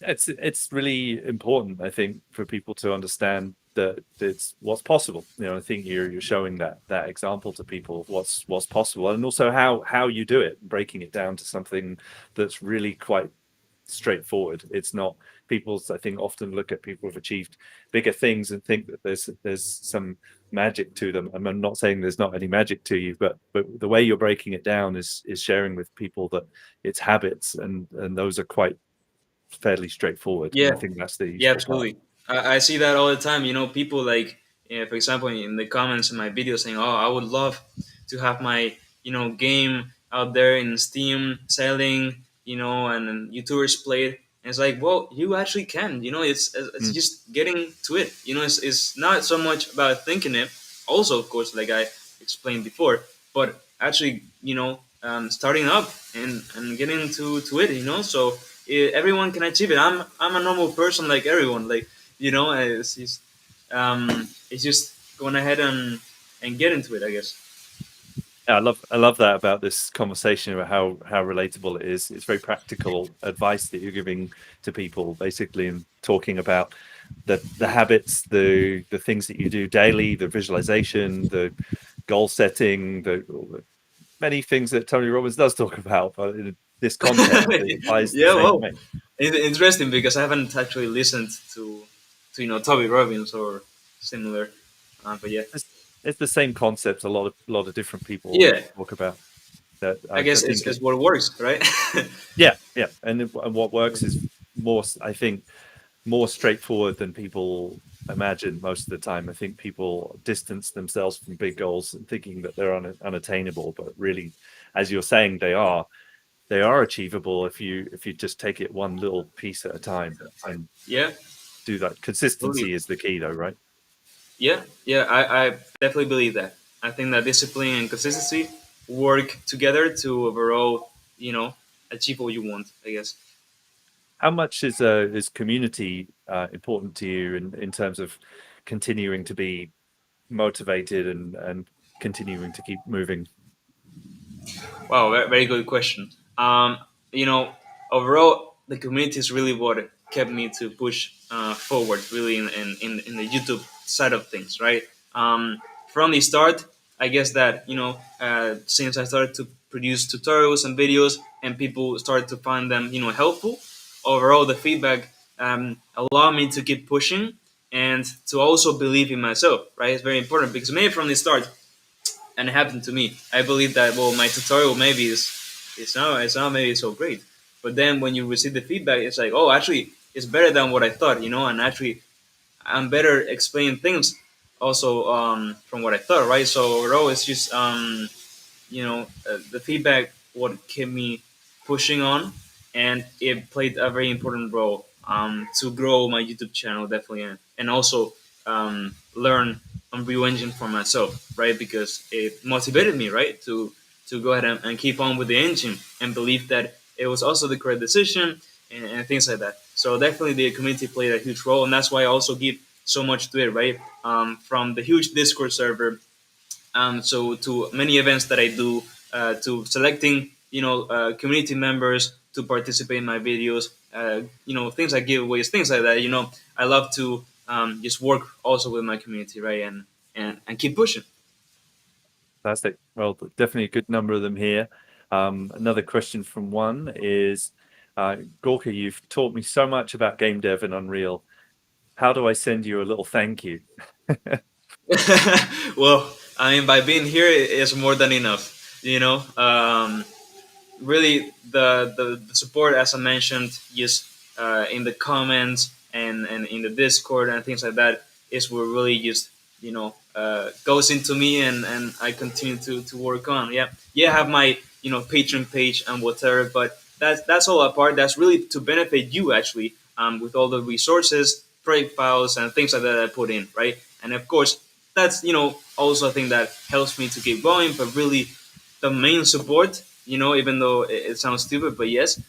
Speaker 1: it's really important, I think, for people to understand that it's what's possible. I think you're showing that example to people of what's possible, and also how you do it, breaking it down to something that's really quite straightforward. It's not people's, I think, often look at people who've achieved bigger things and think that there's some magic to them. I'm not saying there's not any magic to you, but the way you're breaking it down is sharing with people that it's habits, and those are quite fairly straightforward, and
Speaker 2: Yeah.
Speaker 1: I think that's the
Speaker 2: Yeah,
Speaker 1: useful part.
Speaker 2: absolutely. I see that all the time. People like, for example, in the comments in my video saying, "Oh, I would love to have my game out there in Steam selling, and YouTubers play it." And it's like, well, you actually can. It's
Speaker 1: Mm.
Speaker 2: just getting to it. It's not so much about thinking it. Also, of course, like I explained before, but actually, starting up and getting to it. So everyone can achieve it. I'm a normal person like everyone. Like it's just going ahead and get into it, I guess.
Speaker 1: I love that about this conversation about how relatable it is. It's very practical advice that you're giving to people, basically, and talking about the habits, the things that you do daily, the visualization, the goal setting, the many things that Tony Robbins does talk about. But in this context, it applies the
Speaker 2: Yeah,
Speaker 1: same
Speaker 2: well,
Speaker 1: way.
Speaker 2: interesting because I haven't actually listened to Toby Robbins or similar. But yeah,
Speaker 1: It's the same concepts. A lot of different people
Speaker 2: yeah,
Speaker 1: talk about that.
Speaker 2: I
Speaker 1: I
Speaker 2: guess
Speaker 1: think
Speaker 2: it's what works, right?
Speaker 1: yeah, and what works is more, I think, more straightforward than people imagine most of the time. I think people distance themselves from big goals and thinking that they're unattainable, but really, as you're saying, they are achievable if you just take it one little piece at a time and
Speaker 2: Yeah,
Speaker 1: do that.
Speaker 2: absolutely.
Speaker 1: Consistency is the key, though, right?
Speaker 2: Yeah. I definitely believe that. I think that discipline and consistency work together to overall, achieve what you want, I guess.
Speaker 1: How much is community important to you in terms of continuing to be motivated and continuing to keep moving?
Speaker 2: Wow, very, very good question. You know, Overall, the community is really what kept me to push forward, really, in the YouTube side of things, right? From the start, I guess that, since I started to produce tutorials and videos and people started to find them, helpful, overall, the feedback allowed me to keep pushing and to also believe in myself, right? It's very important because maybe from the start, and it happened to me. I believe that, well, my tutorial maybe is it's not maybe so great, but then when you receive the feedback, it's like, oh, actually, it's better than what I thought, and actually, I'm better explaining things also from what I thought, right? So overall, it's just the feedback what kept me pushing on, and it played a very important role to grow my YouTube channel, definitely, and also learn Unreal Engine for myself, right? Because it motivated me, right, to go ahead and keep on with the engine and believe that it was also the correct decision, and things like that. So definitely the community played a huge role, and that's why I also give so much to it, right? From the huge Discord server, so to many events that I do, to selecting community members to participate in my videos, things like giveaways, things like that. I love to just work also with my community, right, and keep pushing.
Speaker 1: Fantastic. Well, definitely a good number of them here. Another question from one is, Gorka, you've taught me so much about game dev and Unreal. How do I send you a little thank you?
Speaker 2: Well, I mean, by being here is more than enough. Really, the support, as I mentioned, just in the comments and in the Discord and things like that, is what really just goes into me, and I continue to work on. Yeah, I have my Patreon page and whatever, but that's all apart. That's really to benefit you, actually, with all the resources, project files, and things like that I put in, right? And of course, that's also a thing that helps me to keep going. But really, the main support, even though it sounds stupid, but yes,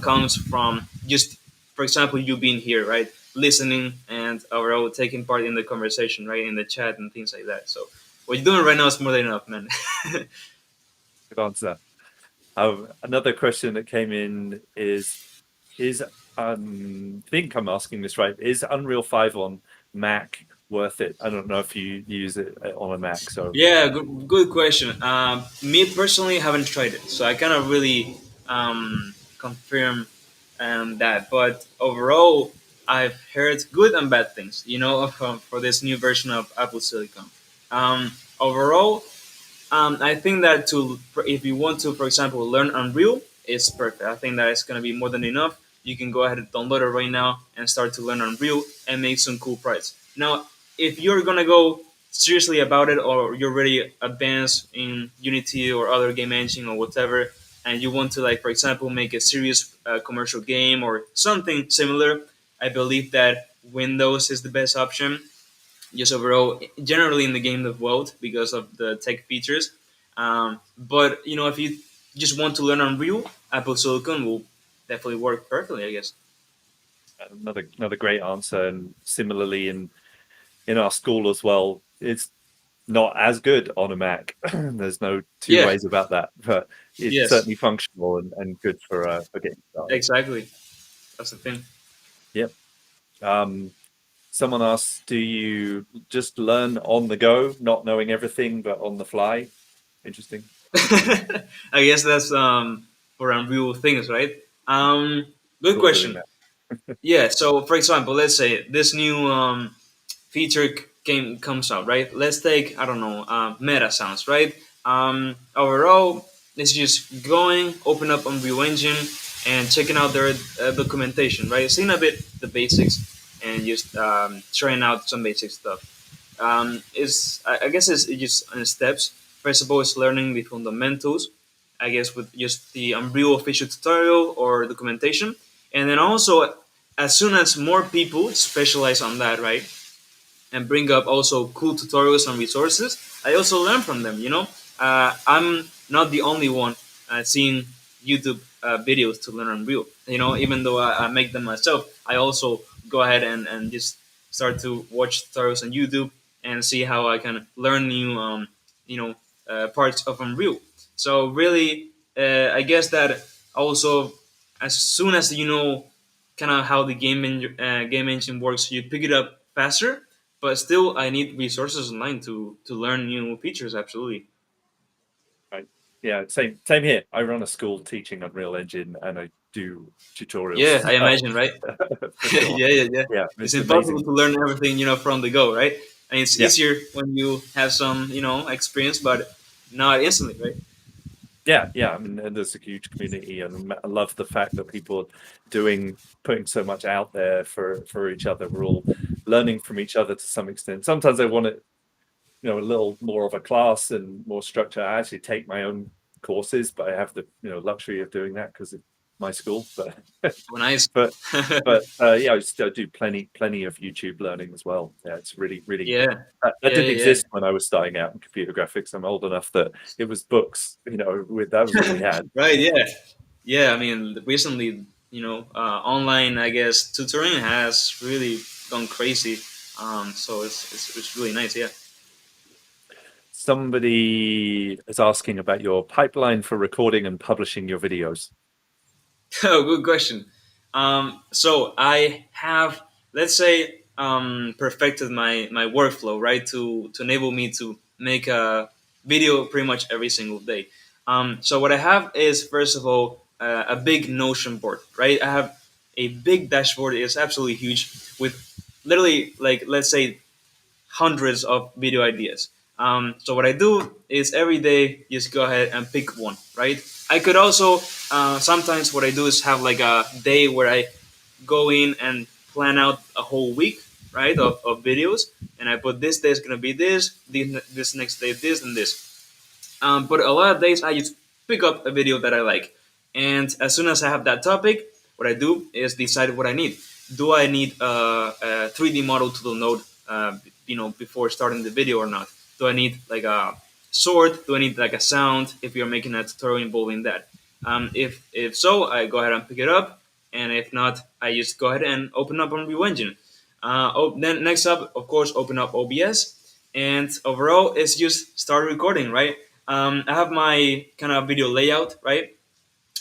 Speaker 2: comes from just, for example, you being here, right, listening and overall taking part in the conversation, right, in the chat and things like that. So what you're doing right now is more than enough, man.
Speaker 1: Good answer. Another question that came in is think I'm asking this right. Is Unreal 5 on Mac worth it? I don't know if you use it on a Mac, so
Speaker 2: Yeah, good question. Me personally, haven't tried it, so I cannot really confirm that. But overall, I've heard good and bad things, for this new version of Apple Silicon. Overall, I think that if you want to, for example, learn Unreal, it's perfect. I think that it's going to be more than enough. You can go ahead and download it right now and start to learn Unreal and make some cool prides. Now, if you're going to go seriously about it, or you're really advanced in Unity or other game engine or whatever, and you want to, like, for example, make a serious commercial game or something similar, I believe that Windows is the best option, just overall, generally in the game of world, because of the tech features. But if you just want to learn Unreal, Apple Silicon will definitely work perfectly, I guess.
Speaker 1: another great answer. And similarly, in our school as well, it's not as good on a Mac. There's no two
Speaker 2: Yeah.
Speaker 1: ways about that, but it's
Speaker 2: Yes.
Speaker 1: certainly functional and good for getting started.
Speaker 2: Exactly. That's the thing.
Speaker 1: Yep. Someone asks, do you just learn on the go, not knowing everything, but on the fly? Interesting.
Speaker 2: I guess that's for Unreal things, right? Good
Speaker 1: Still doing
Speaker 2: question.
Speaker 1: that.
Speaker 2: Yeah. So, for example, let's say this new feature game comes out, right? Let's take, I don't know, meta sounds, right? Overall, it's just going, open up Unreal Engine and checking out their documentation, right? Seeing a bit the basics and just trying out some basic stuff. Is I guess it's just in steps. First of all, it's learning the fundamentals, I guess, with just the Unreal official tutorial or documentation, and then also, as soon as more people specialize on that, right, and bring up also cool tutorials and resources, I also learn from them. I'm not the only one seeing YouTube videos to learn Unreal. Even though I make them myself, I also go ahead and just start to watch tutorials on YouTube and see how I can learn new, parts of Unreal. So really, I guess that also, as soon as you know kind of how the game engine works, you pick it up faster. But still, I need resources online to learn new features. Absolutely.
Speaker 1: Right. Yeah, same here. I run a school teaching Unreal Engine and I do tutorials
Speaker 2: Yeah,
Speaker 1: as
Speaker 2: I
Speaker 1: well.
Speaker 2: imagine, right?
Speaker 1: For sure.
Speaker 2: Yeah, yeah, yeah.
Speaker 1: Yeah,
Speaker 2: It's
Speaker 1: it's
Speaker 2: impossible
Speaker 1: amazing.
Speaker 2: to learn everything, from the go, right? And it's
Speaker 1: Yeah.
Speaker 2: easier when you have some, experience, but not instantly, right?
Speaker 1: Yeah. I mean, and there's a huge community, and I love the fact that people are putting so much out there for each other. We're all learning from each other to some extent. Sometimes I want it, a little more of a class and more structure. I actually take my own courses, but I have the luxury of doing that because of my school. But
Speaker 2: Oh, nice.
Speaker 1: but yeah, I still do plenty of YouTube learning as well. Yeah, it's really
Speaker 2: Yeah,
Speaker 1: that
Speaker 2: yeah,
Speaker 1: didn't
Speaker 2: yeah, yeah.
Speaker 1: exist when I was starting out in computer graphics. I'm old enough that it was books. With that was all we had.
Speaker 2: Right. Yeah, yeah. I mean, recently, online, I guess, tutoring has really gone crazy. So it's really nice. Yeah.
Speaker 1: Somebody is asking about your pipeline for recording and publishing your videos.
Speaker 2: Oh, good question. So I have, let's say, perfected my workflow, right, to enable me to make a video pretty much every single day. So what I have is, first of all, a big Notion board, right? I have a big dashboard. It's absolutely huge with literally, like, let's say, hundreds of video ideas. So what I do is every day just go ahead and pick one, right? I could also sometimes what I do is have like a day where I go in and plan out a whole week, right, of videos, and I put this day is gonna be this next day this and this. But a lot of days I just pick up a video that I like, and as soon as I have that topic, what I do is decide what I need. Do I need a 3D model to download before starting the video or not. Do I need like a sword? Do I need like a sound if you're making a tutorial involving that? If so, I go ahead and pick it up, and if not, I just go ahead and open up Unreal Engine. Then next up, of course, open up OBS, and overall, it's just start recording, right? I have my kind of video layout, right?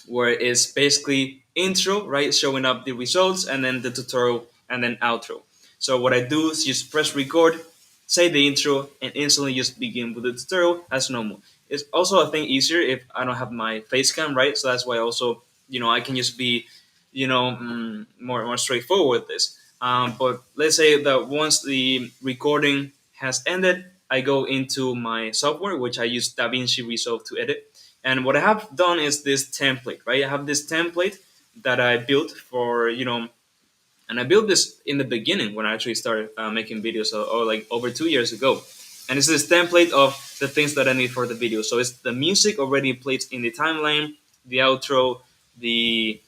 Speaker 2: Where it's basically intro, right, showing up the results, and then the tutorial, and then outro. So what I do is just press record, say the intro, and instantly just begin with the tutorial as normal. It's also, I think, easier if I don't have my face cam, right? So that's why also, I can just be, more straightforward with this. But let's say that once the recording has ended, I go into my software, which I use DaVinci Resolve to edit, and what I have done is this template, right? I have this template that I built for, and I built this in the beginning when I actually started making videos, or like over 2 years ago. And it's this template of the things that I need for the video. So it's the music already placed in the timeline, the outro, the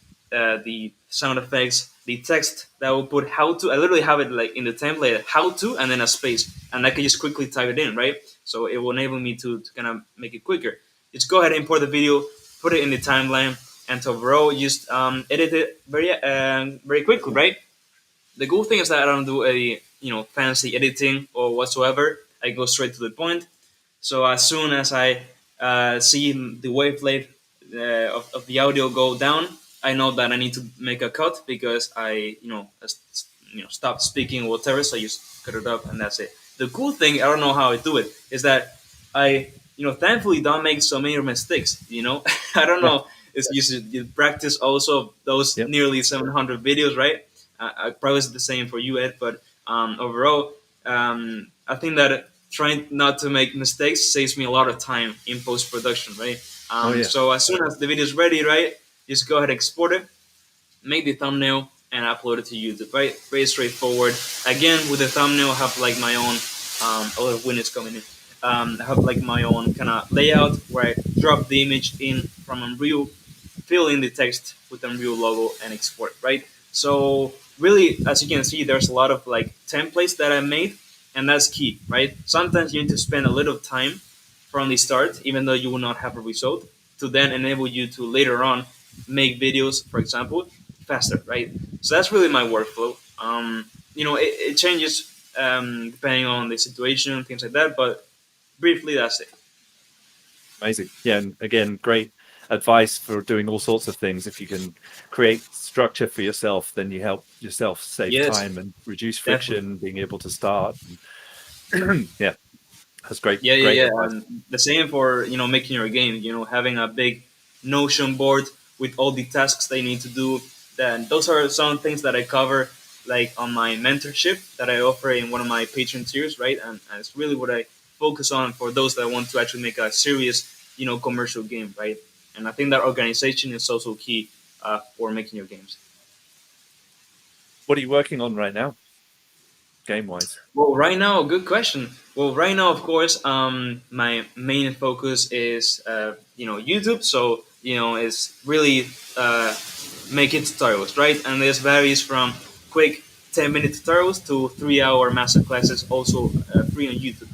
Speaker 2: sound effects, the text that I will put how to. I literally have it like in the template, how to, and then a space, and I can just quickly type it in, right? So it will enable me to kind of make it quicker. Just go ahead and import the video, put it in the timeline, and to overall just edit it very quickly, right? The cool thing is that I don't do a fancy editing or whatsoever. I go straight to the point. So as soon as I see the wavelength of the audio go down, I know that I need to make a cut because I stop speaking or whatever. So I just cut it up and that's it. The cool thing, I don't know how I do it, is that I thankfully don't make so many mistakes. I don't
Speaker 1: Yeah.
Speaker 2: know. It's just you practice also those
Speaker 1: Yep.
Speaker 2: nearly 700 videos, right? I probably it's the same for you, Ed. But overall, I think that trying not to make mistakes saves me a lot of time in post production, right?
Speaker 1: Oh yeah.
Speaker 2: So as soon as the video is ready, right, just go ahead and export it, make the thumbnail, and upload it to YouTube, right? Very straightforward. Again, with the thumbnail, I have like my own. A lot of wind is coming in. I have like my own kind of layout where I drop the image in from Unreal, fill in the text with Unreal logo, and export, right? So really, as you can see, there's a lot of like templates that I made, and that's key, right? Sometimes you need to spend a little time from the start, even though you will not have a result, to then enable you to later on make videos, for example, faster, right? So that's really my workflow. It changes depending on the situation, things like that, but briefly, that's it.
Speaker 1: Amazing. Yeah, and again, great advice for doing all sorts of things. If you can create structure for yourself, then you help yourself save
Speaker 2: Yes,
Speaker 1: time and reduce
Speaker 2: definitely.
Speaker 1: friction, being able to start. Yeah, that's great,
Speaker 2: Yeah,
Speaker 1: great
Speaker 2: yeah, yeah.
Speaker 1: advice.
Speaker 2: And the same for making your game. Having a big Notion board with all the tasks they need to do. Then those are some things that I cover, like on my mentorship that I offer in one of my Patreon tiers, right? And it's really what I focus on for those that want to actually make a serious, commercial game, right? And I think that organization is also key for making your games.
Speaker 1: What are you working on right now, game wise?
Speaker 2: Well, right now, good question. Well, right now, of course, my main focus is YouTube. So it's really making tutorials, right? And this varies from quick 10-minute tutorials to 3-hour master classes, also free on YouTube.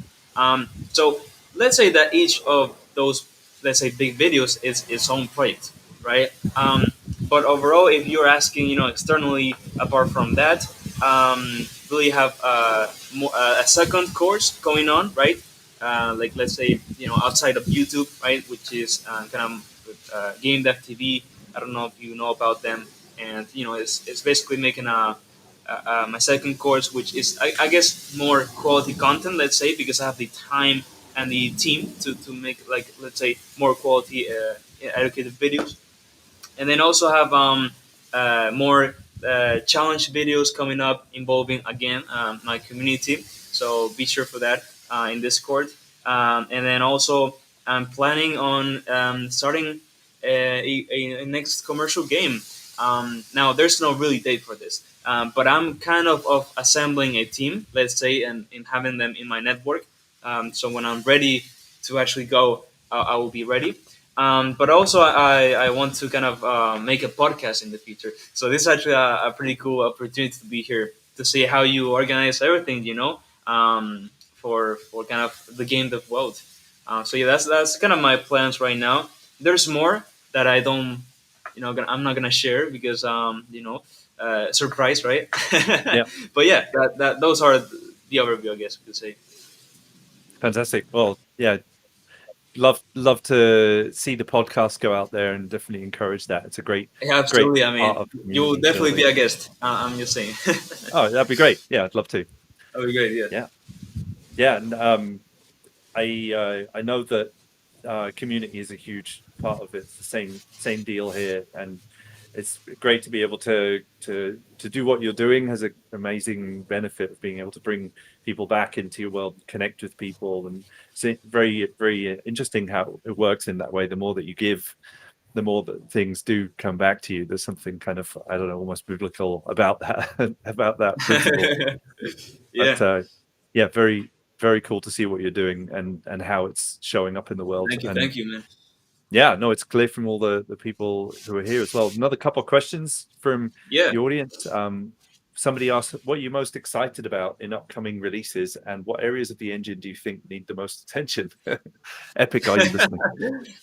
Speaker 2: So let's say that each of those, let's say, big videos is its own project, right? But overall, if you're asking, externally, apart from that, really have a second course going on, right? Like let's say outside of YouTube, right, which is kind of with, Game Dev TV. I don't know if you know about them, and it's basically making my second course, which is I guess more quality content. Let's say because I have the time and the team to make like let's say more quality educated videos, and then also have more challenge videos coming up involving again my community. So be sure for that in Discord. And then also I'm planning on starting a next commercial game. Now there's no really date for this, but I'm kind of assembling a team, let's say, and having them in my network. So when I'm ready to actually go, I will be ready. But also, I want to kind of make a podcast in the future. So this is actually a pretty cool opportunity to be here to see how you organize everything. for kind of the game developed. So yeah, that's kind of my plans right now. There's more that I don't, I'm not gonna share because surprise, right?
Speaker 1: Yeah,
Speaker 2: But yeah, that those are the overview, I guess we could say.
Speaker 1: fantastic. Well, yeah, love to see the podcast go out there and definitely encourage that. It's a
Speaker 2: Yeah,
Speaker 1: great
Speaker 2: absolutely. I
Speaker 1: part
Speaker 2: mean,
Speaker 1: of
Speaker 2: you will
Speaker 1: community
Speaker 2: definitely be
Speaker 1: building.
Speaker 2: a guest. I'm just saying.
Speaker 1: Oh, that'd be great. Yeah, I'd love to.
Speaker 2: That'll be great. Yeah.
Speaker 1: Yeah, yeah. And I know that community is a huge part of it. It's the same deal here, and it's great to be able to do what you're doing. Has an amazing benefit of being able to bring people back into your world, connect with people, and it's very interesting how it works in that way. The more that you give, the more that things do come back to you. There's something kind of, I don't know, almost biblical about that about that principle.
Speaker 2: Yeah.
Speaker 1: But yeah, very cool to see what you're doing and how it's showing up in the world. And
Speaker 2: Thank you, man.
Speaker 1: yeah, no, it's clear from all the people who are here as well. Another couple of questions from
Speaker 2: Yeah.
Speaker 1: the audience. Somebody asked, what are you most excited about in upcoming releases, and what areas of the engine do you think need the most attention? Epic, are you listening?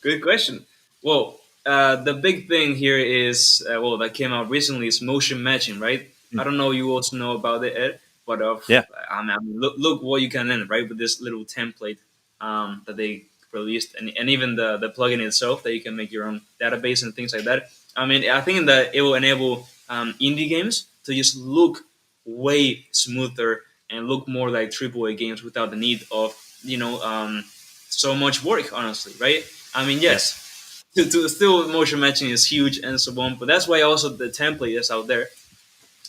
Speaker 2: Good question. Well, the big thing here is that came out recently is motion matching, right? I
Speaker 1: Mm,
Speaker 2: don't know you also know about it, Ed, but
Speaker 1: yeah,
Speaker 2: look what you can learn, right, with this little template that they released, and even the plugin itself that you can make your own database and things like that. I mean, I think that it will enable indie games to just look way smoother and look more like AAA games without the need of so much work, honestly, right? I mean,
Speaker 1: yeah,
Speaker 2: yes, to still motion matching is huge and so on, but that's why also the template is out there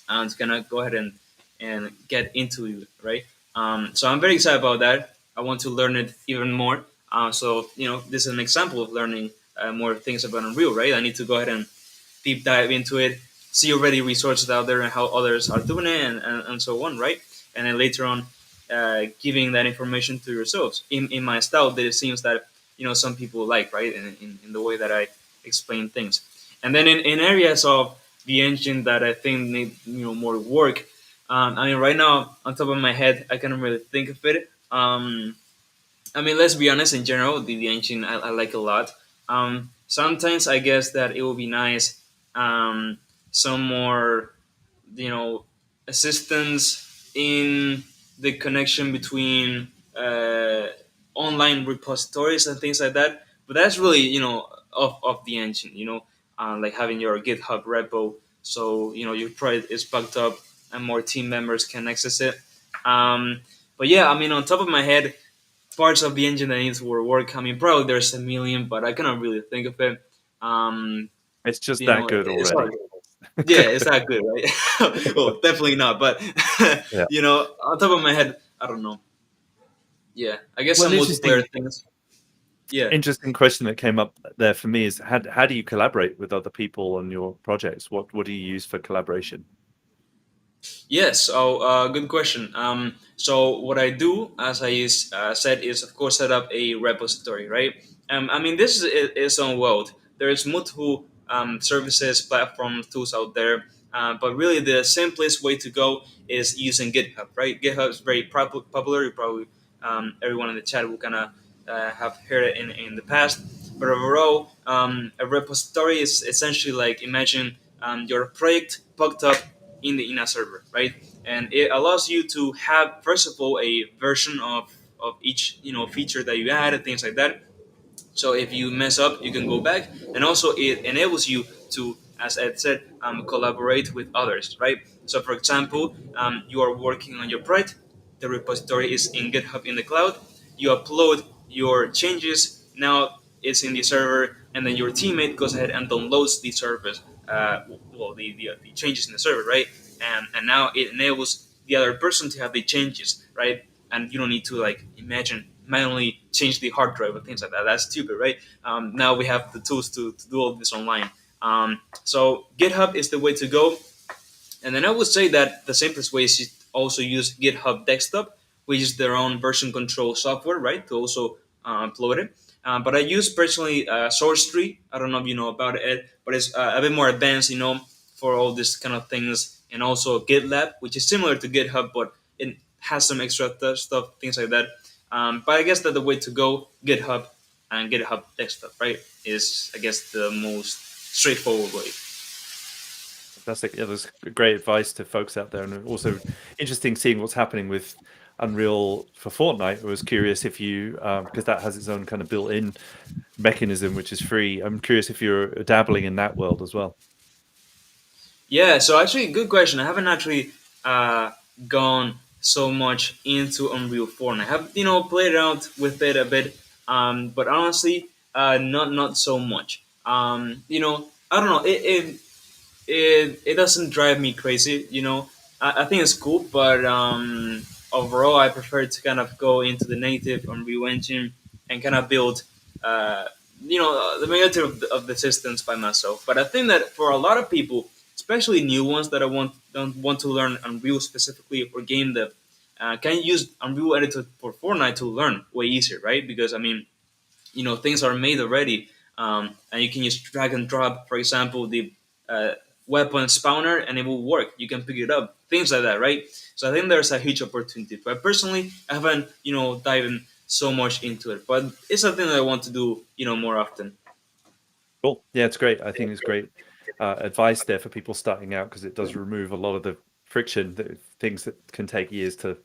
Speaker 2: and it's gonna go ahead and get into it, right? So I'm very excited about that. I want to learn it even more. So this is an example of learning more things about Unreal, right? I need to go ahead and deep dive into it, see already resources out there and how others are doing it, and so on, right? And then later on, giving that information to yourselves in my style that it seems that some people like, right? In the way that I explain things, and then in areas of the engine that I think need more work. I mean, right now on top of my head, I can't really think of it. I mean, let's be honest. In general, the engine I like a lot. Sometimes I guess that it would be nice some more you know assistance in the connection between online repositories and things like that. But that's really of the engine. Like having your GitHub repo, so your project is backed up and more team members can access it. But yeah, I mean, on top of my head, parts of the engine that needs more work. I mean, probably there's a million, but I cannot really think of it. Um,
Speaker 1: it's just that good
Speaker 2: it's
Speaker 1: already.
Speaker 2: hard. Yeah, it's not good, right? Well, definitely not. But
Speaker 1: Yeah.
Speaker 2: on top of my head, I don't know. Yeah, I guess
Speaker 1: Well,
Speaker 2: some multiplayer
Speaker 1: interesting
Speaker 2: things. Yeah.
Speaker 1: interesting question that came up there for me is how do you collaborate with other people on your projects? What do you use for collaboration?
Speaker 2: Yes. Oh, good question. So what I do, as I said, is of course set up a repository, right? I mean, this is its own world. There's multiple services, platforms, tools out there, but really the simplest way to go is using GitHub, right? GitHub is very popular. You probably everyone in the chat will kind of have heard it in the past. But overall, a repository is essentially like imagine your project bucked up in a server, right? And it allows you to have first of all a version of each feature that you add and things like that. So if you mess up, you can go back, and also it enables you to, as Ed said, collaborate with others, right? So for example, you are working on your project, the repository is in GitHub in the cloud. You upload your changes. Now it's in the server, and then your teammate goes ahead and downloads the service. The changes in the server, right? And now it enables the other person to have the changes, right? And you don't need to like imagine manually change the hard drive and things like that. That's stupid, right? Now we have the tools to do all this online. So GitHub is the way to go. And then I would say that the simplest way is to also use GitHub Desktop, which is their own version control software, right? To also upload it. But I use personally Source Tree. I don't know if you know about it, but it's a bit more advanced, for all these kind of things. And also GitLab, which is similar to GitHub, but has some extra stuff, things like that. But I guess that the way to go, GitHub and GitHub desktop, right, is I guess the most straightforward way.
Speaker 1: Fantastic. Yeah, that's great advice to folks out there, and also interesting seeing what's happening with Unreal for Fortnite. I was curious if you, because that has its own kind of built-in mechanism, which is free. I'm curious if you're dabbling in that world as well.
Speaker 2: Yeah, so actually, good question. I haven't actually uh, gone so much into Unreal 4, and I have played around with it a bit, but honestly, not so much. I don't know. It doesn't drive me crazy. I think it's cool, but overall, I prefer to kind of go into the native Unreal Engine and kind of build, uh, the majority of the systems by myself. But I think that for a lot of people, especially new ones that don't want to learn Unreal specifically or game dev, can use Unreal Editor for Fortnite to learn way easier, right? Because I mean, things are made already, and you can just drag and drop, for example, the uh, weapon spawner, and it will work. You can pick it up, things like that, right? So I think there's a huge opportunity, but personally I haven't dived so much into it, but it's something that I want to do more often.
Speaker 1: Cool. Yeah, it's great. I think it's great advice there for people starting out, because it does remove a lot of the friction, things that can take years to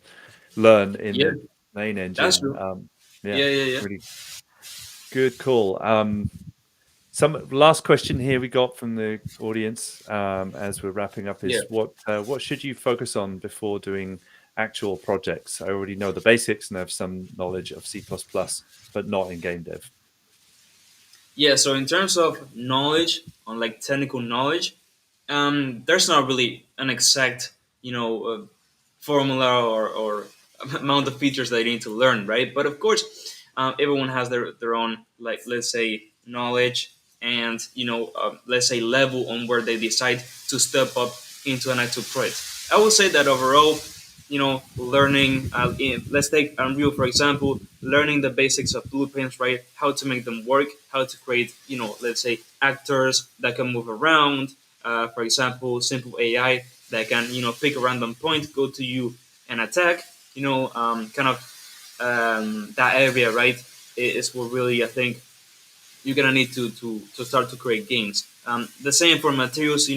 Speaker 1: learn in
Speaker 2: Yeah,
Speaker 1: the main
Speaker 2: that's
Speaker 1: engine.
Speaker 2: true.
Speaker 1: Yeah,
Speaker 2: Yeah.
Speaker 1: really good call. Some last question here we got from the audience, as we're wrapping up,
Speaker 2: Yeah.
Speaker 1: is what should you focus on before doing actual projects? I already know the basics and have some knowledge of C++, but not in game dev.
Speaker 2: Yeah, so in terms of knowledge, on like technical knowledge, there's not really an exact, formula or amount of features that you need to learn, right? But of course, everyone has their own, like, let's say, knowledge and, let's say, level on where they decide to step up into an actual project. I would say that overall, learning, let's take Unreal, for example, learning the basics of blueprints, right? How to make them work, how to create, let's say, actors that can move around. For example, simple AI that can, pick a random point, go to you and attack, kind of that area, right? Is what really I think you're gonna need to start to create games. The same for materials,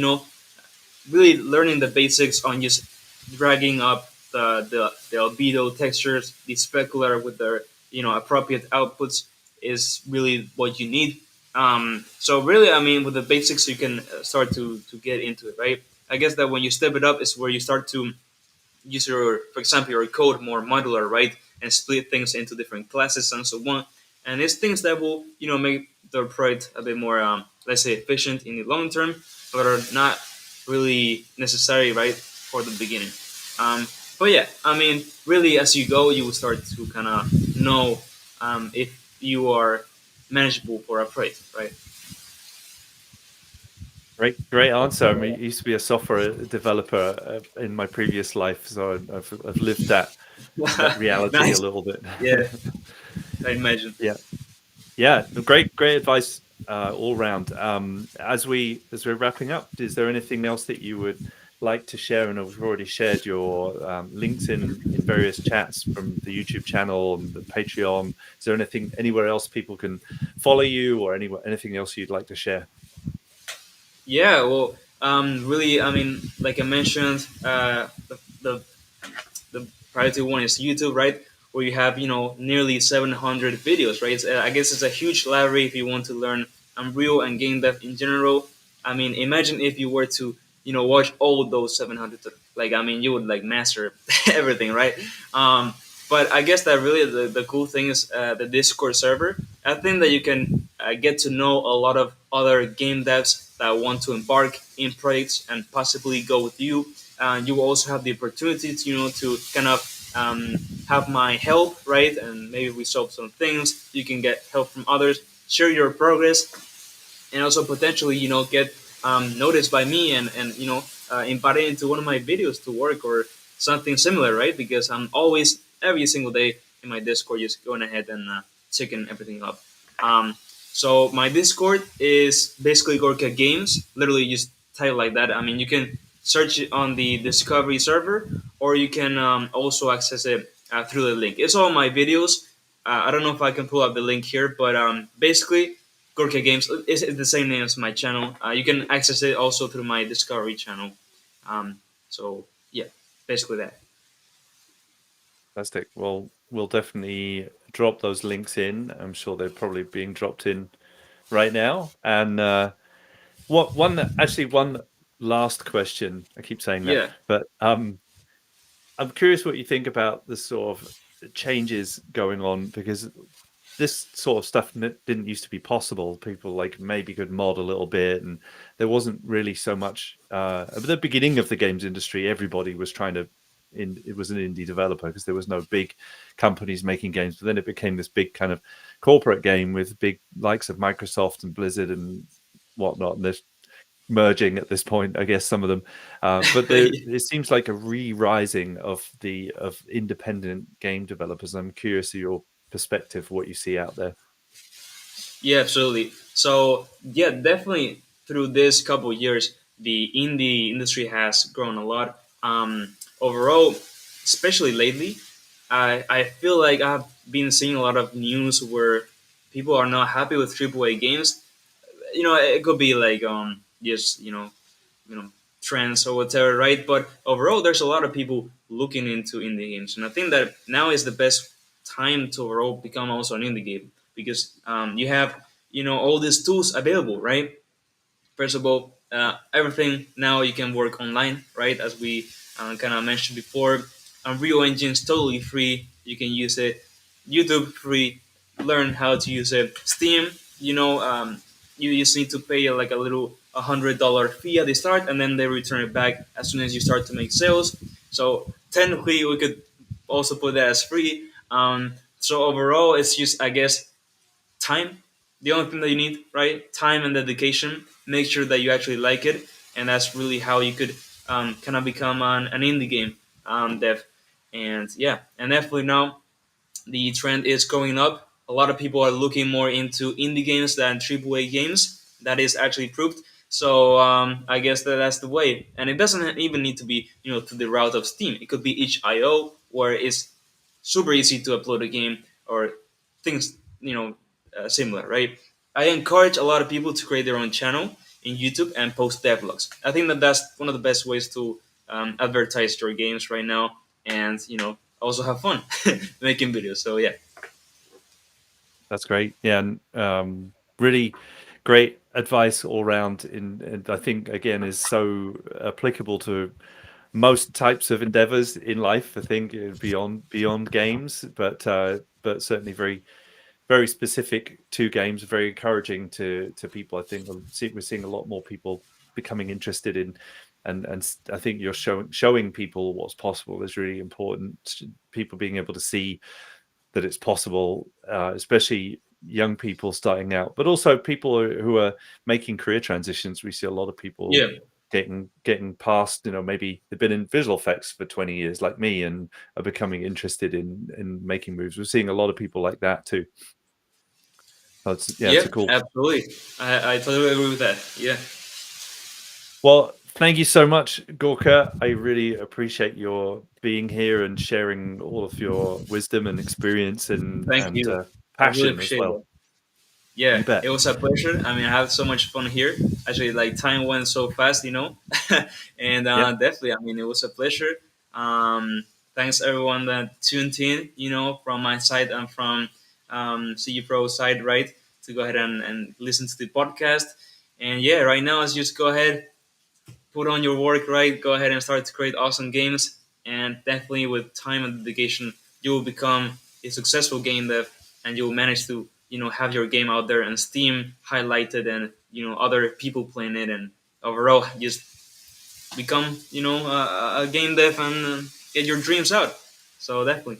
Speaker 2: really learning the basics on just dragging up the albedo textures, the specular with their appropriate outputs is really what you need. So really, I mean, with the basics, you can start to get into it, right? I guess that when you step it up is where you start to use your, for example, your code more modular, right, and split things into different classes and so on. And it's things that will, make the project a bit more, let's say, efficient in the long term, but are not really necessary, right, for the beginning. Um, but yeah, I mean, really, as you go, you will start to kind of know if you are manageable for a project, right?
Speaker 1: Great answer. I mean, I used to be a software developer in my previous life, so I've lived that reality a
Speaker 2: Nice.
Speaker 1: little bit.
Speaker 2: Yeah, I imagine.
Speaker 1: Yeah. Yeah, great advice all round. As we're wrapping up, is there anything else that you would like to share? And we've already shared your links in various chats from the YouTube channel and the Patreon. Is there anywhere else people can follow you, or anything else you'd like to share?
Speaker 2: Yeah, well, really, I mean, like I mentioned, the priority one is YouTube, right? Where you have nearly 700 videos, right? I guess it's a huge library if you want to learn Unreal and game dev in general. I mean, imagine if you were to watch all those 700. Like, I mean, you would like master everything, right? But I guess that really the cool thing is the Discord server. I think that you can get to know a lot of other game devs that want to embark in projects and possibly go with you. You will also have the opportunity to to kind of have my help, right? And maybe we solve some things. You can get help from others, share your progress, and also potentially get noticed by me and invited into one of my videos to work or something similar, right? Because I'm always every single day in my Discord just going ahead and checking everything up. um, so my Discord is basically Gorka Games, literally just type like that. I mean, you can search it on the Discovery server, or you can also access it through the link. It's all my videos. I don't know if I can pull up the link here, but basically, Gorka Games is the same name as my channel. You can access it also through my Discovery channel. So yeah, basically that.
Speaker 1: Fantastic. Well, we'll definitely drop those links in. I'm sure they're probably being dropped in right now. And one last question. I keep saying that,
Speaker 2: Yeah.
Speaker 1: but I'm curious what you think about the sort of changes going on, because this sort of stuff didn't used to be possible. People like maybe could mod a little bit, and there wasn't really so much. At the beginning of the games industry, everybody was trying to. It was an indie developer because there was no big companies making games. But then it became this big kind of corporate game with big likes of Microsoft and Blizzard and whatnot. And there's merging at this point, I guess some of them. But it seems like a re-rising of independent game developers. I'm curious of your perspective, what you see out there.
Speaker 2: Yeah, absolutely. So yeah, definitely through this couple years, the indie industry has grown a lot. Overall, especially lately, I feel like I've been seeing a lot of news where people are not happy with AAA games. It could be like just you know trends or whatever, right? But overall, there's a lot of people looking into indie games, and I think that now is the best time to overall become also an indie game because you have all these tools available, right? First of all, everything now you can work online, right? As we kind of mentioned before, Unreal Engine is totally free. You can use it. YouTube free. Learn how to use it. Steam, you just need to pay like a little $100 fee at the start, and then they return it back as soon as you start to make sales. So technically, we could also put that as free. So overall, it's just I guess time. The only thing that you need, right? Time and dedication. Make sure that you actually like it, and that's really how you could kind of become an indie game dev. And yeah, and definitely now the trend is going up. A lot of people are looking more into indie games than AAA games. That is actually proved. So I guess that's the way. And it doesn't even need to be to the route of Steam. It could be itch.io, where it's super easy to upload a game or things similar, right? I encourage a lot of people to create their own channel in YouTube and post devlogs. I think that that's one of the best ways to advertise your games right now, and also have fun making videos. So yeah.
Speaker 1: That's great. Yeah, and really great advice all around. And I think again is so applicable to most types of endeavors in life. I think beyond games, but certainly very specific to games. Very encouraging to people. I think we're seeing a lot more people becoming interested in. And I think you're showing people what's possible is really important. People being able to see that it's possible, especially young people starting out, but also people who are making career transitions. We see a lot of people
Speaker 2: Yeah.
Speaker 1: getting past, maybe they've been in visual effects for 20 years like me and are becoming interested in making moves. We're seeing a lot of people like that too. It's
Speaker 2: Yeah,
Speaker 1: a cool.
Speaker 2: absolutely. I totally agree with that. Yeah.
Speaker 1: Well, thank you so much, Gorka. I really appreciate your being here and sharing all of your wisdom and experience and
Speaker 2: Thank you. I really
Speaker 1: passion as
Speaker 2: appreciate
Speaker 1: well.
Speaker 2: that. Yeah,
Speaker 1: You bet.
Speaker 2: it was a pleasure. I mean, I had so much fun here. Actually, like time went so fast. And
Speaker 1: Yeah.
Speaker 2: definitely, I mean, it was a pleasure. Thanks everyone that tuned in, from my side and from CG Pro side, right, to go ahead and listen to the podcast. And yeah, right now, let's just go ahead, put on your work, right? Go ahead and start to create awesome games. And definitely, with time and dedication, you will become a successful game dev, and you will manage to have your game out there and Steam highlighted, and other people playing it, and overall just become a game dev and get your dreams out. So definitely.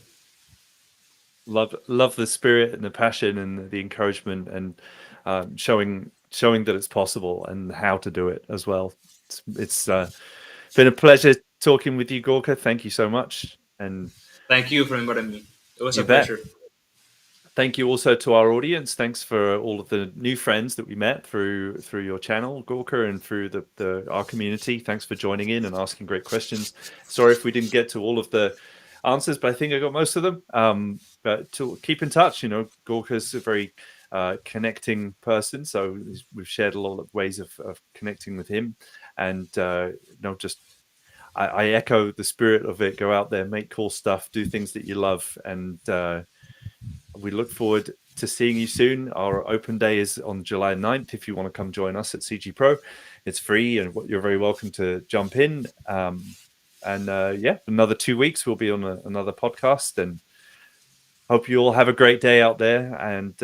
Speaker 1: Love the spirit and the passion and the encouragement and showing that it's possible and how to do it as well. It's been a pleasure talking with you, Gorka. Thank you so much, and
Speaker 2: Thank you for inviting me. It was a
Speaker 1: you bet.
Speaker 2: pleasure.
Speaker 1: Thank you also to our audience. Thanks for all of the new friends that we met through your channel, Gorka, and through our community. Thanks for joining in and asking great questions. Sorry if we didn't get to all of the answers, but I think I got most of them. But to keep in touch, Gorka's a very connecting person, so we've shared a lot of ways of connecting with him, and just I echo the spirit of it. Go out there, make cool stuff, do things that you love, and we look forward to seeing you soon. Our open day is on July 9th. If you want to come join us at CG Pro, it's free and you're very welcome to jump in. Another 2 weeks we'll be on another podcast, and hope you all have a great day out there, and